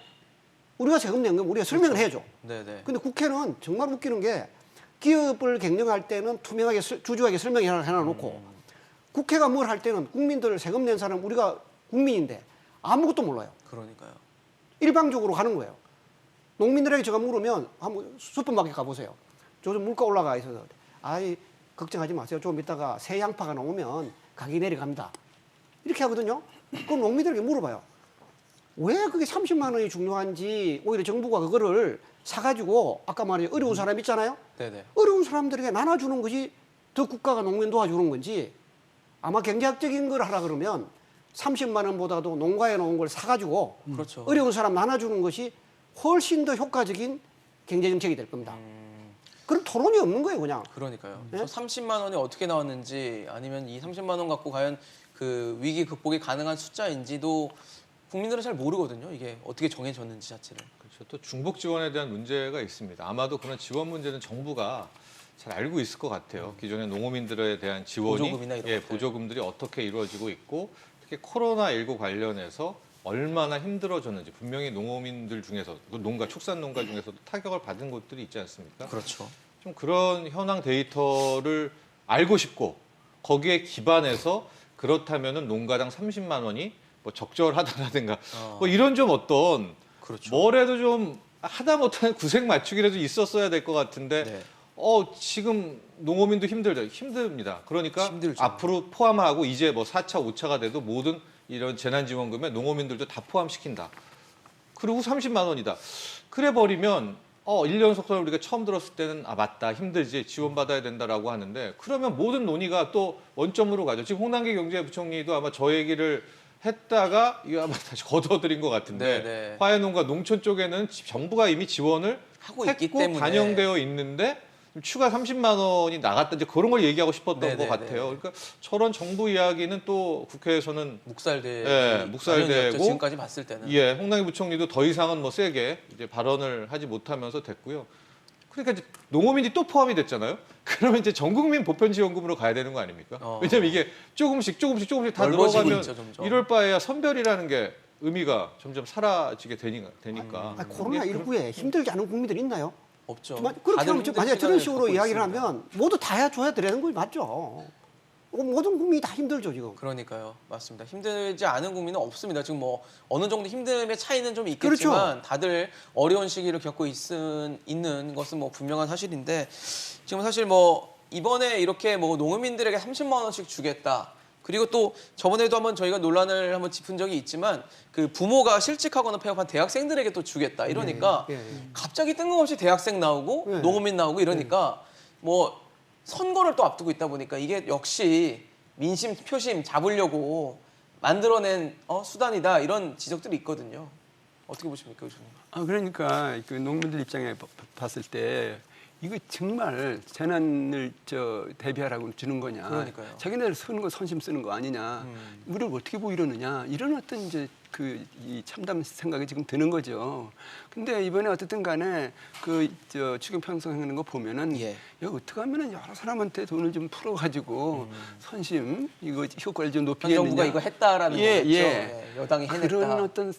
우리가 세금 낸 건 우리가 설명을 해야죠. 네네. 근데 국회는 정말 웃기는 게 기업을 경영할 때는 투명하게 주주에게 설명을 해놔놓고 국회가 뭘 할 때는 국민들 세금 낸 사람 우리가 국민인데 아무것도 몰라요. 그러니까요. 일방적으로 가는 거예요. 농민들에게 제가 물으면 한번 슈퍼마켓 가보세요. 요즘 물가 올라가 있어서 걱정하지 마세요. 좀 이따가 새 양파가 나오면 가격이 내려갑니다. 이렇게 하거든요. 그럼 농민들에게 물어봐요. 왜 그게 30만 원이 중요한지 오히려 정부가 그거를 사가지고 아까 말한 어려운 사람 있잖아요. 네네. 어려운 사람들에게 나눠주는 것이 더 국가가 농민 도와주는 건지 아마 경제학적인 걸 하라 그러면 30만 원보다도 농가에 놓은 걸 사가지고 그렇죠. 어려운 사람 나눠주는 것이 훨씬 더 효과적인 경제정책이 될 겁니다. 그런 토론이 없는 거예요, 그냥. 그러니까요. 네? 저 30만 원이 어떻게 나왔는지 아니면 이 30만 원 갖고 과연 그 위기 극복이 가능한 숫자인지도 국민들은 잘 모르거든요. 이게 어떻게 정해졌는지 자체를. 그렇죠. 또 중복 지원에 대한 문제가 있습니다. 아마도 그런 지원 문제는 정부가 잘 알고 있을 것 같아요. 기존의 농어민들에 대한 지원이 보조금이나 이런 것들. 보조금들이 어떻게 이루어지고 있고 특히 코로나19 관련해서 얼마나 힘들어졌는지 분명히 농어민들 중에서 농가 축산농가 중에서도 타격을 받은 곳들이 있지 않습니까? 그렇죠. 좀 그런 현황 데이터를 알고 싶고 거기에 기반해서 그렇다면은 농가당 30만 원이 뭐 적절하다라든가 뭐 이런 좀 어떤 그렇죠. 뭐래도 좀 하다 못한 구색 맞추기라도 있었어야 될 것 같은데 네. 지금 농어민도 힘듭니다. 그러니까 힘들죠. 앞으로 포함하고 이제 뭐 4차, 5차가 돼도 모든 이런 재난지원금에 농어민들도 다 포함시킨다. 그리고 30만 원이다. 그래 버리면 1년 속도를 우리가 처음 들었을 때는 맞다 힘들지 지원받아야 된다라고 하는데 그러면 모든 논의가 또 원점으로 가죠. 지금 홍남기 경제부총리도 아마 저 얘기를 했다가 이거 아마 다시 거둬들인 것 같은데 네네. 화훼농가 농촌 쪽에는 정부가 이미 지원을 하고 있기 했고 때문에. 반영되어 있는데 추가 30만 원이 나갔다 이제 그런 걸 얘기하고 싶었던 네네네. 것 같아요. 그러니까 저런 정부 이야기는 또 국회에서는 묵살되고 지금까지 봤을 때는. 홍남기 부총리도 더 이상은 뭐 세게 이제 발언을 하지 못하면서 됐고요. 그러니까 이제 농어민이 또 포함이 됐잖아요. 그러면 이제 전국민 보편지원금으로 가야 되는 거 아닙니까? 왜냐면 이게 조금씩 다 넓어지고 들어가면 있죠, 점점. 이럴 바에야 선별이라는 게 의미가 점점 사라지게 되니까. 코로나19에 힘들지 않은 국민들이 있나요? 없죠. 그렇게 다들 하면 힘든 만약에 시간을 저런 식으로 갖고 이야기를 있습니다. 하면 모두 다 해줘야 되는 거 맞죠? 모든 국민이 다 힘들죠, 지금. 그러니까요. 맞습니다. 힘들지 않은 국민은 없습니다. 지금 뭐 어느 정도 힘듦의 차이는 좀 있겠지만 그렇죠. 다들 어려운 시기를 겪고 있는 것은 뭐 분명한 사실인데 지금 사실 뭐 이번에 이렇게 뭐 농민들에게 30만 원씩 주겠다. 그리고 또 저번에도 한번 저희가 논란을 한번 짚은 적이 있지만 그 부모가 실직하거나 폐업한 대학생들에게 또 주겠다. 이러니까 갑자기 뜬금없이 대학생 나오고 네. 농민 나오고 이러니까 뭐 선거를 또 앞두고 있다 보니까 이게 역시 민심 표심 잡으려고 만들어낸 수단이다 이런 지적들이 있거든요. 어떻게 보십니까, 교수님? 그러니까 그 농민들 입장에 봤을 때 이거 정말 재난을 대비하라고 주는 거냐? 그러니까요. 자기네들 쓰는 거 선심 쓰는 거 아니냐? 우리를 어떻게 보이려느냐? 이런 어떤 이제 이 참담 생각이 지금 드는 거죠. 근데 이번에 어쨌든 간에 추경 편성하는 거 보면은 예. 야, 어떻게 하면은 여러 사람한테 돈을 좀 풀어가지고 선심 이거 효과를 좀 현 높이겠느냐? 정부가 이거 했다라는 예, 거죠. 예. 예, 여당이 해냈다. 그런 어떤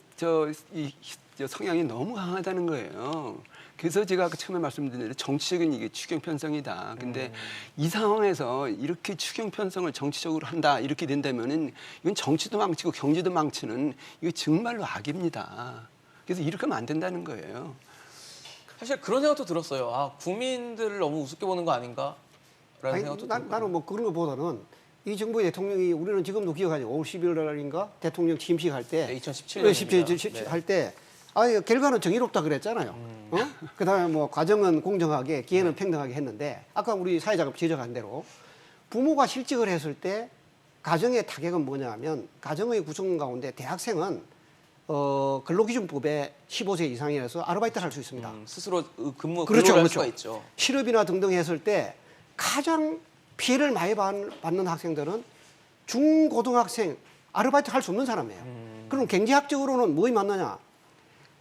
성향이 너무 강하다는 거예요. 그래서 제가 아까 처음에 말씀드린 대로 정치적인 이게 추경 편성이다. 근데 이 상황에서 이렇게 추경 편성을 정치적으로 한다 이렇게 된다면은 이건 정치도 망치고 경제도 망치는 이거 정말로 악입니다. 그래서 이렇게 하면 안 된다는 거예요. 사실 그런 생각도 들었어요. 국민들을 너무 우습게 보는 거 아닌가라는 생각도 들었거든요. 나는 뭐 그런 것보다는 이 정부의 대통령이 우리는 지금도 기억하죠. 5월 11일 날인가 대통령 취임식 할 때, 네, 2017년입니다. 할 때, 결과는 정의롭다 그랬잖아요. 그다음에 뭐 과정은 공정하게, 기회는 평등하게 했는데 아까 우리 사회자가 지적한 대로 부모가 실직을 했을 때 가정의 타격은 뭐냐면 가정의 구성 가운데 대학생은 근로기준법에 15세 이상이라서 아르바이트를 할 수 있습니다. 스스로 근로를 그렇죠, 할 그렇죠. 수가 있죠. 실업이나 등등 했을 때 가장 피해를 많이 받는 학생들은 중고등학생 아르바이트 할 수 없는 사람이에요. 그럼 경제학적으로는 뭐이 맞느냐?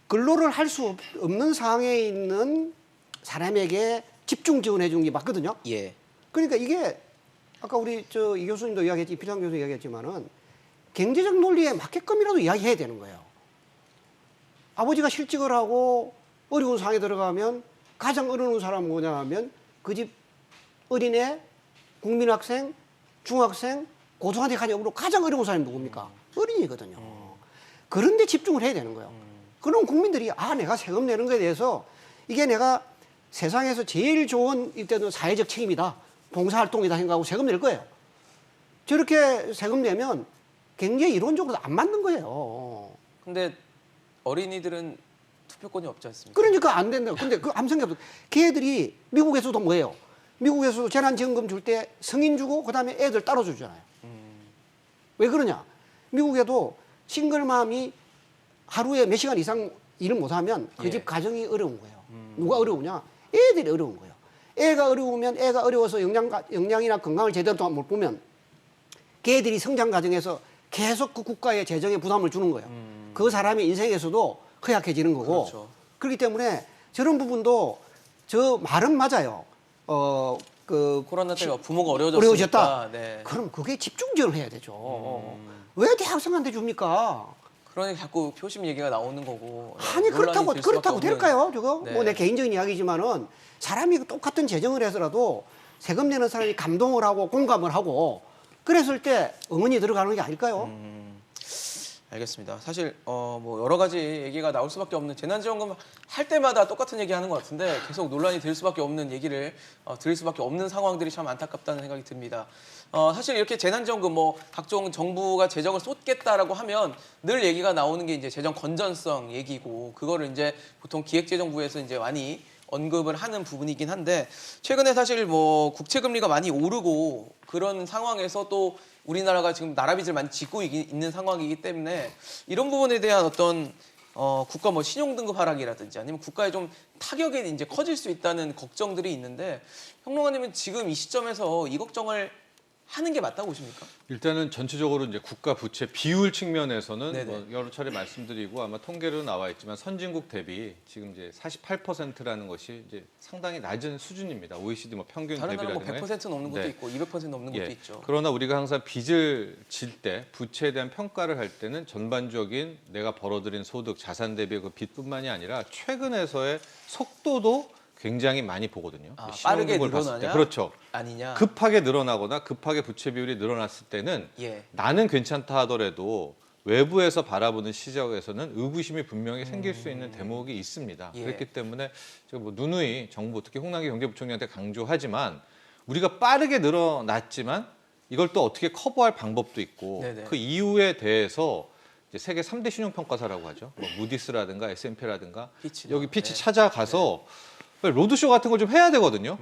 근로를 할 수 없는 상황에 있는 사람에게 집중 지원해 주는 게 맞거든요. 예. 그러니까 이게 아까 우리 이 교수님도 이야기했지, 이필상 교수 이야기했지만은 경제적 논리에 맞게끔이라도 이야기해야 되는 거예요. 아버지가 실직을 하고 어려운 상황에 들어가면 가장 어려운 사람은 뭐냐 하면 그 집 어린애, 국민학생, 중학생, 고등학생까지 으로 가장 어려운 사람이 누굽니까? 어린이거든요. 그런데 집중을 해야 되는 거예요. 그럼 국민들이 내가 세금 내는 거에 대해서 이게 내가 세상에서 제일 좋은 이때는 사회적 책임이다. 봉사활동이다 생각하고 세금 낼 거예요. 저렇게 세금 내면 굉장히 이론적으로 안 맞는 거예요. 근데 어린이들은 투표권이 없지 않습니까? 그러니까 안 된다. 근데 그 아무 생각 없어. 걔들이 미국에서도 뭐예요? 미국에서도 재난지원금 줄 때 성인 주고 그다음에 애들 따로 주잖아요. 왜 그러냐? 미국에도 싱글맘이 하루에 몇 시간 이상 일을 못하면 그 집 예. 가정이 어려운 거예요. 누가 어려우냐? 애들이 어려운 거예요. 애가 어려우면 애가 어려워서 영양이나 건강을 제대로 못 보면 걔들이 성장 과정에서 계속 그 국가의 재정에 부담을 주는 거예요. 그 사람의 인생에서도 허약해지는 거고. 그렇죠. 그렇기 때문에 저런 부분도 저 말은 맞아요. 코로나 때문에 부모가 어려워졌으니까. 어려워졌다. 네. 그럼 그게 집중 지원을 해야 되죠. 왜 대학생한테 줍니까? 그러니까 자꾸 표심 얘기가 나오는 거고. 아니 논란이 그렇다고 될 수밖에 없는- 될까요? 저거 네. 뭐 내 개인적인 이야기지만은 사람이 똑같은 재정을 해서라도 세금 내는 사람이 감동을 하고 공감을 하고 그랬을 때 응원이 들어가는 게 아닐까요? 알겠습니다. 사실 뭐 여러 가지 얘기가 나올 수밖에 없는 재난지원금 할 때마다 똑같은 얘기하는 것 같은데 계속 논란이 될 수밖에 없는 얘기를 들을 수밖에 없는 상황들이 참 안타깝다는 생각이 듭니다. 사실 이렇게 재난지원금 뭐 각종 정부가 재정을 쏟겠다라고 하면 늘 얘기가 나오는 게 이제 재정 건전성 얘기고 그거를 이제 보통 기획재정부에서 이제 많이 언급을 하는 부분이긴 한데 최근에 사실 뭐 국채 금리가 많이 오르고 그런 상황에서 또 우리나라가 지금 나라빚을 많이 짓고 있는 상황이기 때문에 이런 부분에 대한 어떤 국가 뭐 신용등급 하락이라든지 아니면 국가에 좀 타격이 이제 커질 수 있다는 걱정들이 있는데 평론가님은 지금 이 시점에서 이 걱정을 하는 게 맞다고 보십니까? 일단은 전체적으로 이제 국가 부채 비율 측면에서는 네네. 뭐 여러 차례 말씀드리고 아마 통계로 나와 있지만 선진국 대비 지금 이제 48%라는 것이 이제 상당히 낮은 수준입니다. OECD 뭐 평균 다른 나라 뭐 대비라든가. 100% 넘는 것도 네. 있고 200% 넘는 것도 예. 있죠. 그러나 우리가 항상 빚을 질 때 부채에 대한 평가를 할 때는 전반적인 내가 벌어들인 소득, 자산 대비 그 빚뿐만이 아니라 최근에서의 속도도 굉장히 많이 보거든요. 빠르게 신용등급을 봤을 때. 늘어나냐? 그렇죠. 아니냐? 급하게 늘어나거나 급하게 부채 비율이 늘어났을 때는 예. 나는 괜찮다 하더라도 외부에서 바라보는 시각에서는 의구심이 분명히 생길 수 있는 대목이 있습니다. 예. 그렇기 때문에 제가 뭐 누누이 정부 특히 홍남기 경제부총리한테 강조하지만 우리가 빠르게 늘어났지만 이걸 또 어떻게 커버할 방법도 있고 네네. 그 이유에 대해서 이제 세계 3대 신용평가사라고 하죠. 뭐 무디스라든가 S&P라든가 피치. 여기 피치 네. 찾아가서 로드쇼 같은 걸 좀 해야 되거든요.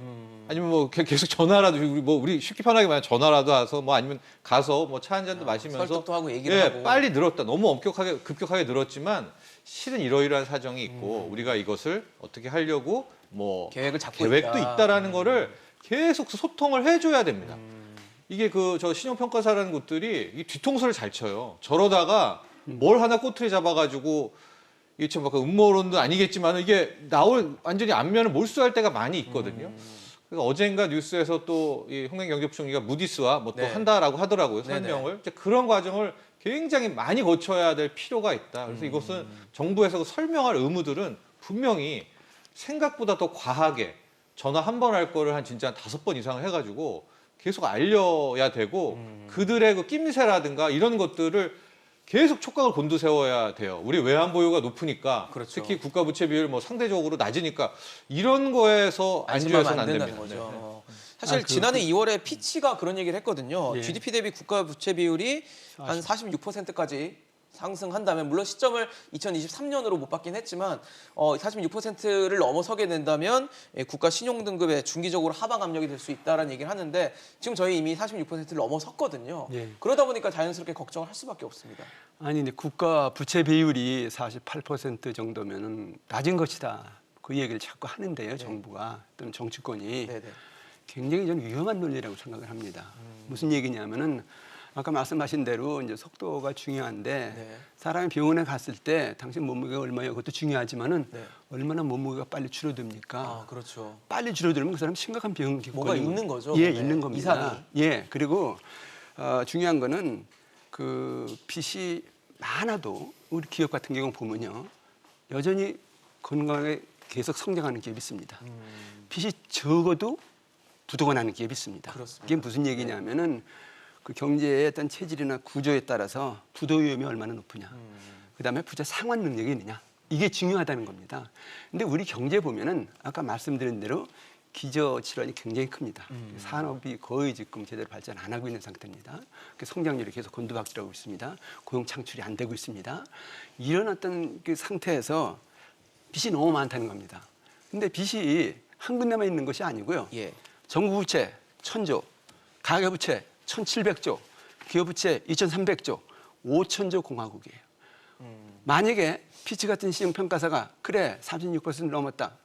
아니면 뭐 계속 전화라도 우리 쉽게 편하게 말하면 전화라도 와서 뭐 아니면 가서 뭐 차 한 잔도 마시면서 설득도 하고 얘기를 예, 하고. 빨리 늘었다. 너무 급격하게 늘었지만 실은 이러이러한 사정이 있고 우리가 이것을 어떻게 하려고 뭐 계획을 잡고 계획도 있다. 있다라는 거를 계속 소통을 해줘야 됩니다. 이게 저 신용평가사라는 곳들이 이 뒤통수를 잘 쳐요. 저러다가 뭘 하나 꼬투리 잡아가지고 이게 참 음모론도 아니겠지만 이게 완전히 안면을 몰수할 때가 많이 있거든요. 그러니까 어젠가 뉴스에서 또 이 홍남기 경제부총리가 무디스와 뭐 또 네. 한다라고 하더라고요. 네네. 설명을. 이제 그런 과정을 굉장히 많이 거쳐야 될 필요가 있다. 그래서 이것은 정부에서 설명할 의무들은 분명히 생각보다 더 과하게 전화 한 번 할 거를 한 진짜 5번 이상 해가지고 계속 알려야 되고 그들의 그 낌새라든가 이런 것들을 계속 촉각을 곤두세워야 돼요. 우리 외환 보유가 높으니까 그렇죠. 특히 국가 부채 비율 뭐 상대적으로 낮으니까 이런 거에서 안주해서는 안 된다는 됩니다. 거죠. 사실 지난해 2월에 피치가 그런 얘기를 했거든요. 예. GDP 대비 국가 부채 비율이 한 46%까지 상승한다면 물론 시점을 2023년으로 못 받긴 했지만 46%를 넘어서게 된다면 국가 신용등급에 중기적으로 하방 압력이 될 수 있다라는 얘기를 하는데 지금 저희 이미 46%를 넘어섰거든요. 예. 그러다 보니까 자연스럽게 걱정을 할 수밖에 없습니다. 아니 근데 국가 부채 비율이 48% 정도면은 낮은 것이다. 그 얘기를 자꾸 하는데요, 정부가 또는 정치권이 네네. 굉장히 저는 위험한 논리라고 생각을 합니다. 무슨 얘기냐면은 아까 말씀하신 대로 이제 속도가 중요한데 네. 사람이 병원에 갔을 때 당신 몸무게가 얼마예요? 그것도 중요하지만은 네. 얼마나 몸무게가 빨리 줄어듭니까? 아 그렇죠. 빨리 줄어들면 그 사람 심각한 병 뭐가 있는 거죠? 예, 네. 있는 겁니다. 이상이. 예, 그리고 중요한 거는 그 빚이 많아도 우리 기업 같은 경우 보면요, 여전히 건강하게 계속 성장하는 기업이 있습니다. 빚이 적어도 부도가 나는 기업이 있습니다. 그렇습니다. 이게 무슨 얘기냐면은 그 경제의 어떤 체질이나 구조에 따라서 부도 위험이 얼마나 높으냐, 그다음에 부자 상환 능력이 있느냐, 이게 중요하다는 겁니다. 근데 우리 경제 보면은 아까 말씀드린 대로 기저 질환이 굉장히 큽니다. 산업이 거의 지금 제대로 발전 안 하고 있는 상태입니다. 성장률이 계속 곤두박질하고 있습니다. 고용 창출이 안 되고 있습니다. 이런 어떤 그 상태에서 빚이 너무 많다는 겁니다. 근데 빚이 한 군데만 있는 것이 아니고요. 예. 정부 부채 1,000조, 가계부채 1,700조, 기업부채 2,300조, 5,000조 공화국이에요. 만약에 피치 같은 신용평가사가 그래 36% 넘었다.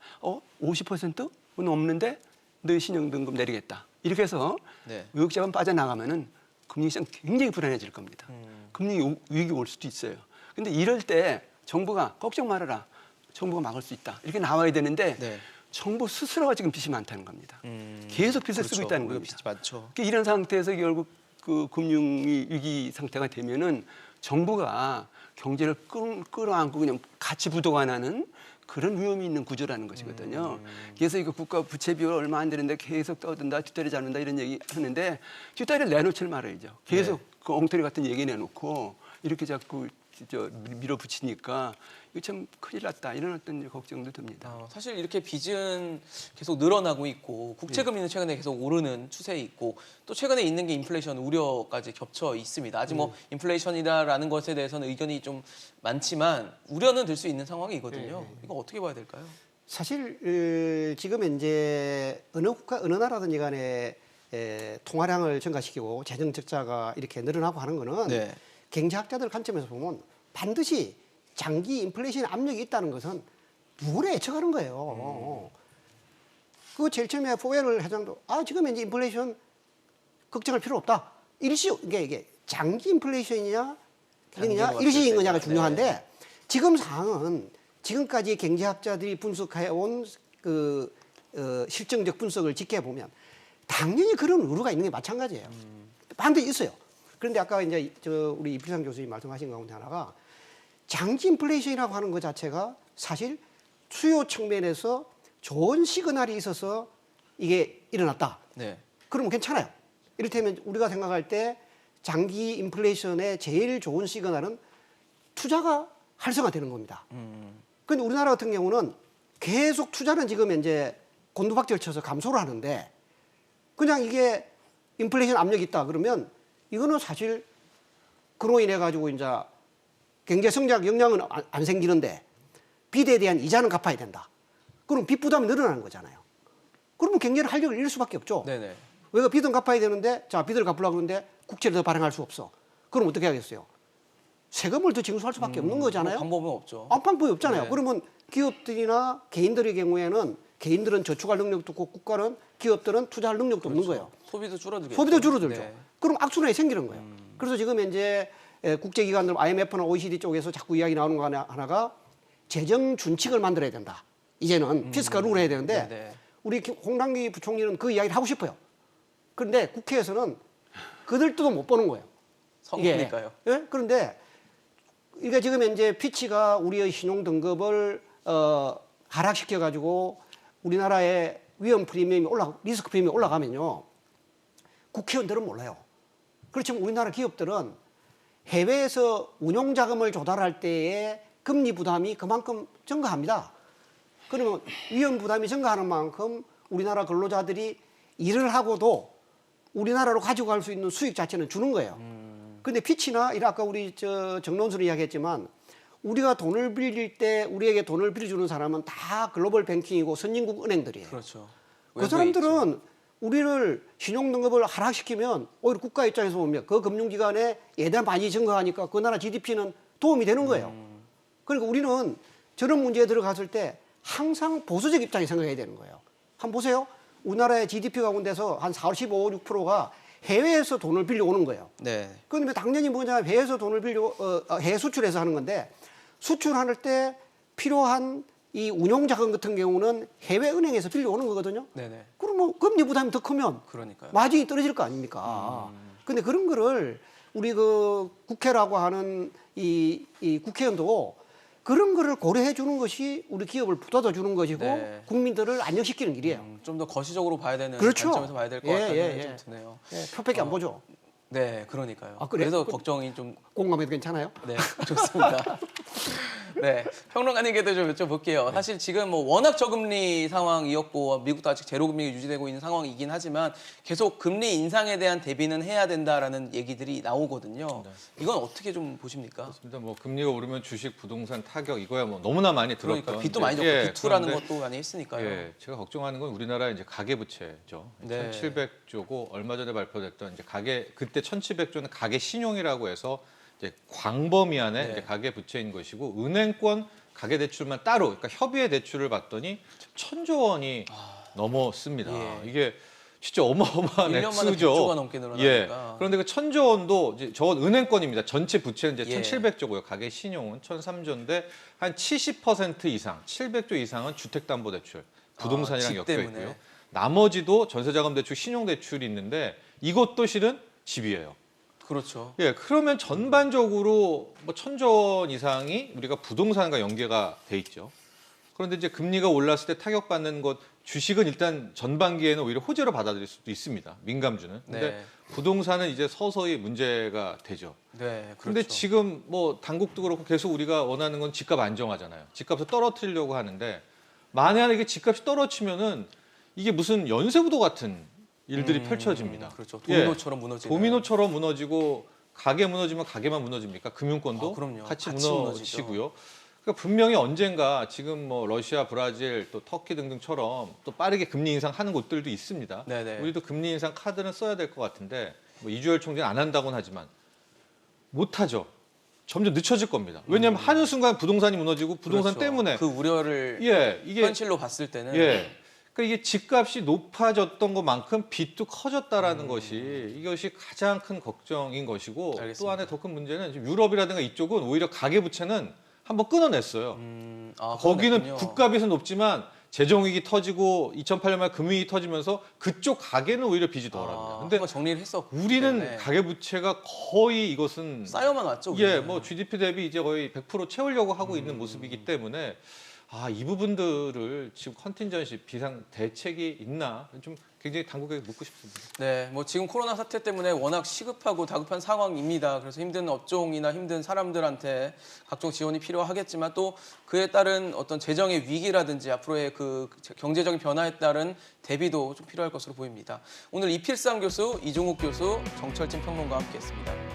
50%는 없는데 너 신용등급 내리겠다. 이렇게 해서 네. 의혹자금 빠져나가면은 금융시장 굉장히 불안해질 겁니다. 금융 위기 올 수도 있어요. 근데 이럴 때 정부가 걱정 말아라. 정부가 막을 수 있다. 이렇게 나와야 되는데 네. 정부 스스로가 지금 빚이 많다는 겁니다. 계속 빚을 쓰고 있다는 우리가 겁니다. 빚이 많죠. 그러니까 이런 상태에서 결국 그 금융 위기 상태가 되면은 정부가 경제를 끌어안고 그냥 같이 부도가 나는 그런 위험이 있는 구조라는 것이거든요. 그래서 이거 국가 부채 비율 얼마 안 되는데 계속 떠든다, 뒷다리 잡는다 이런 얘기 하는데 뒷다리를 내놓질 말아야죠. 계속 그 엉터리 같은 얘기 내놓고 이렇게 자꾸 밀어붙이니까 이거 참 큰일 났다 이런 어떤 걱정도 듭니다. 사실 이렇게 빚은 계속 늘어나고 있고 국채금리는 최근에 계속 오르는 추세에 있고 또 최근에 있는 게 인플레이션 우려까지 겹쳐 있습니다. 아직 뭐 인플레이션이다라는 것에 대해서는 의견이 좀 많지만 우려는 될 수 있는 상황이거든요. 이거 어떻게 봐야 될까요? 사실 지금 이제 어느 국가 어느 나라든지 간에 통화량을 증가시키고 재정 적자가 이렇게 늘어나고 하는 거는 네. 경제학자들 관점에서 보면 반드시 장기 인플레이션 압력이 있다는 것은 누구나 예측하는 거예요. 그 제일 처음에 포웰 회장도 지금 이제 인플레이션 걱정할 필요 없다. 이게 장기 인플레이션이냐 아니냐 일시인 거냐가 중요한데 지금 상황은 지금까지 경제학자들이 분석해온 그 실증적 분석을 지켜보면 당연히 그런 우려가 있는 게 마찬가지예요. 반드시 있어요. 그런데 아까 이제 우리 이필상 교수님 말씀하신 가운데 하나가 장기 인플레이션이라고 하는 것 자체가 사실 수요 측면에서 좋은 시그널이 있어서 이게 일어났다. 네. 그러면 괜찮아요. 이를테면 우리가 생각할 때 장기 인플레이션의 제일 좋은 시그널은 투자가 활성화되는 겁니다. 그런데 우리나라 같은 경우는 계속 투자는 지금 이제 곤두박질 쳐서 감소를 하는데 그냥 이게 인플레이션 압력이 있다 그러면 이거는 사실 그로 인해 가지고 이제 경제 성장 역량은 안 생기는데 빚에 대한 이자는 갚아야 된다. 그럼 빚 부담이 늘어나는 거잖아요. 그러면 경제는 활력을 잃을 수밖에 없죠. 네네. 왜 빚은 갚아야 되는데 자 빚을 갚으려고 그러는데 국채를 더 발행할 수 없어. 그럼 어떻게 하겠어요? 세금을 더 징수할 수밖에 없는 거잖아요. 방법은 없죠. 방법이 없잖아요. 네. 그러면 기업들이나 개인들의 경우에는 개인들은 저축할 능력도 없고 국가는 기업들은 투자할 능력도 없는 거예요. 소비도 줄어들겠죠. 소비도 줄어들죠. 네. 그럼 악순환이 생기는 거예요. 그래서 지금 이제 국제기관들 IMF나 OECD 쪽에서 자꾸 이야기 나오는 거 하나가 재정 준칙을 만들어야 된다. 이제는 피스칼 룰을 해야 되는데 네네. 우리 홍남기 부총리는 그 이야기를 하고 싶어요. 그런데 국회에서는 그들도 못 보는 거예요. 선거니까요. 예? 그런데 이게 지금 이제 피치가 우리의 신용 등급을 하락시켜 가지고 우리나라의 위험 프리미엄이 리스크 프리미엄이 올라가면요. 국회의원들은 몰라요. 그렇지만 우리나라 기업들은 해외에서 운용 자금을 조달할 때의 금리 부담이 그만큼 증가합니다. 그러면 위험 부담이 증가하는 만큼 우리나라 근로자들이 일을 하고도 우리나라로 가지고 갈 수 있는 수익 자체는 주는 거예요. 근데 피치나 아까 우리 정론수는 이야기했지만 우리가 돈을 빌릴 때 우리에게 돈을 빌려주는 사람은 다 글로벌 뱅킹이고 선진국 은행들이에요. 그렇죠. 그 사람들은 우리를 신용등급을 하락시키면 오히려 국가 입장에서 보면 그 금융기관에 예단 많이 증가하니까 그 나라 GDP는 도움이 되는 거예요. 그러니까 우리는 저런 문제에 들어갔을 때 항상 보수적 입장에 생각해야 되는 거예요. 한번 보세요. 우리나라의 GDP 가운데서 한 45, 6%가 해외에서 돈을 빌려오는 거예요. 네. 그런데 당연히 뭐냐 해외에서 돈을 해외 수출해서 하는 건데 수출할 때 필요한 이 운용 자금 같은 경우는 해외 은행에서 빌려오는 거거든요. 네네. 그럼 뭐 금리 부담이 더 크면 그러니까요. 마진이 떨어질 거 아닙니까? 근데 그런 거를 우리 그 국회라고 하는 이 국회의원도 그런 거를 고려해 주는 것이 우리 기업을 붙어다 주는 것이고 네. 국민들을 안정시키는 일이에요. 좀 더 거시적으로 봐야 되는 그렇죠. 관점에서 봐야 될 것 예, 같다는 예, 생각이 예. 좀 드네요. 예, 표밖에 안 보죠. 네, 그러니까요. 아, 그래요? 그래서 걱정이 좀 공감해도 괜찮아요? 네, 좋습니다. 네, 평론가님께도 좀 여쭤볼게요. 사실 지금 뭐 워낙 저금리 상황이었고 미국도 아직 제로 금리가 유지되고 있는 상황이긴 하지만 계속 금리 인상에 대한 대비는 해야 된다라는 얘기들이 나오거든요. 이건 어떻게 좀 보십니까? 그렇습니다. 뭐 금리가 오르면 주식, 부동산 타격 이거야 뭐 너무나 많이 들었던. 그러니까 빚도 많이 졌고 예, 비투라는 그런데 것도 많이 했으니까요. 예, 제가 걱정하는 건 우리나라 이제 가계부채죠. 네. 1,700조고 얼마 전에 발표됐던 이제 가계 그때 1,700조는 가계 신용이라고 해서 이제 광범위안의 네. 이제 가계 부채인 것이고 은행권 가계 대출만 따로 그러니까 협의의 대출을 봤더니 1,000조 원이 넘었습니다. 예. 이게 진짜 어마어마한 1년 만에 액수죠. 100조가 넘게 늘어나니까. 예. 그런데 그 1,000조 원도 이제 저건 은행권입니다. 전체 부채는 이제 예. 1,700조고요. 가계 신용은 1,003조인데 한 70% 이상, 700조 이상은 주택담보대출, 부동산이랑 집 엮여 때문에. 있고요. 나머지도 전세자금대출, 신용대출이 있는데 이것도 실은 집이에요. 그렇죠. 예, 그러면 전반적으로 뭐 1,000조 원 이상이 우리가 부동산과 연계가 돼 있죠. 그런데 이제 금리가 올랐을 때 타격받는 것 주식은 일단 전반기에는 오히려 호재로 받아들일 수도 있습니다. 민감주는. 근데 네. 부동산은 이제 서서히 문제가 되죠. 네, 그렇죠. 근데 지금 뭐 당국도 그렇고 계속 우리가 원하는 건 집값 안정하잖아요. 집값을 떨어뜨리려고 하는데 만약에 이게 집값이 떨어지면은 이게 무슨 연쇄부도 같은 일들이 펼쳐집니다. 그렇죠. 예. 도미노처럼 무너지는. 도미노처럼 무너지고 가게 무너지면 가게만 무너집니까? 금융권도 아, 그럼요. 같이 같이 무너지고요. 그러니까 분명히 언젠가 지금 뭐 러시아, 브라질, 또 터키 등등처럼 또 빠르게 금리 인상하는 곳들도 있습니다. 네네. 우리도 금리 인상 카드는 써야 될 것 같은데 뭐 이주열 총재는 안 한다고는 하지만 못하죠. 점점 늦춰질 겁니다. 왜냐하면 하는 순간 부동산이 무너지고 부동산 그렇죠. 때문에 그 우려를 예 이게 현실로 봤을 때는 예. 그러니까 이게 집값이 높아졌던 것만큼 빚도 커졌다라는 것이 이것이 가장 큰 걱정인 것이고 알겠습니다. 또 하나의 더 큰 문제는 지금 유럽이라든가 이쪽은 오히려 가계부채는 한번 끊어냈어요. 거기는 그렇군요. 국가빚은 높지만 재정위기 터지고 2008년 말 금융위기 터지면서 그쪽 가계는 오히려 빚이 덜합니다. 근데 한번 정리를 했었고 우리는 가계부채가 거의 이것은 쌓여만 왔죠. 예, 우리는. 뭐 GDP 대비 이제 거의 100% 채우려고 하고 있는 모습이기 때문에 이 부분들을 지금 컨틴전시 비상 대책이 있나 좀 굉장히 당국에게 묻고 싶습니다. 네, 뭐 지금 코로나 사태 때문에 워낙 시급하고 다급한 상황입니다. 그래서 힘든 업종이나 힘든 사람들한테 각종 지원이 필요하겠지만 또 그에 따른 어떤 재정의 위기라든지 앞으로의 그 경제적인 변화에 따른 대비도 좀 필요할 것으로 보입니다. 오늘 이필상 교수, 이종욱 교수, 정철진 평론가와 함께했습니다.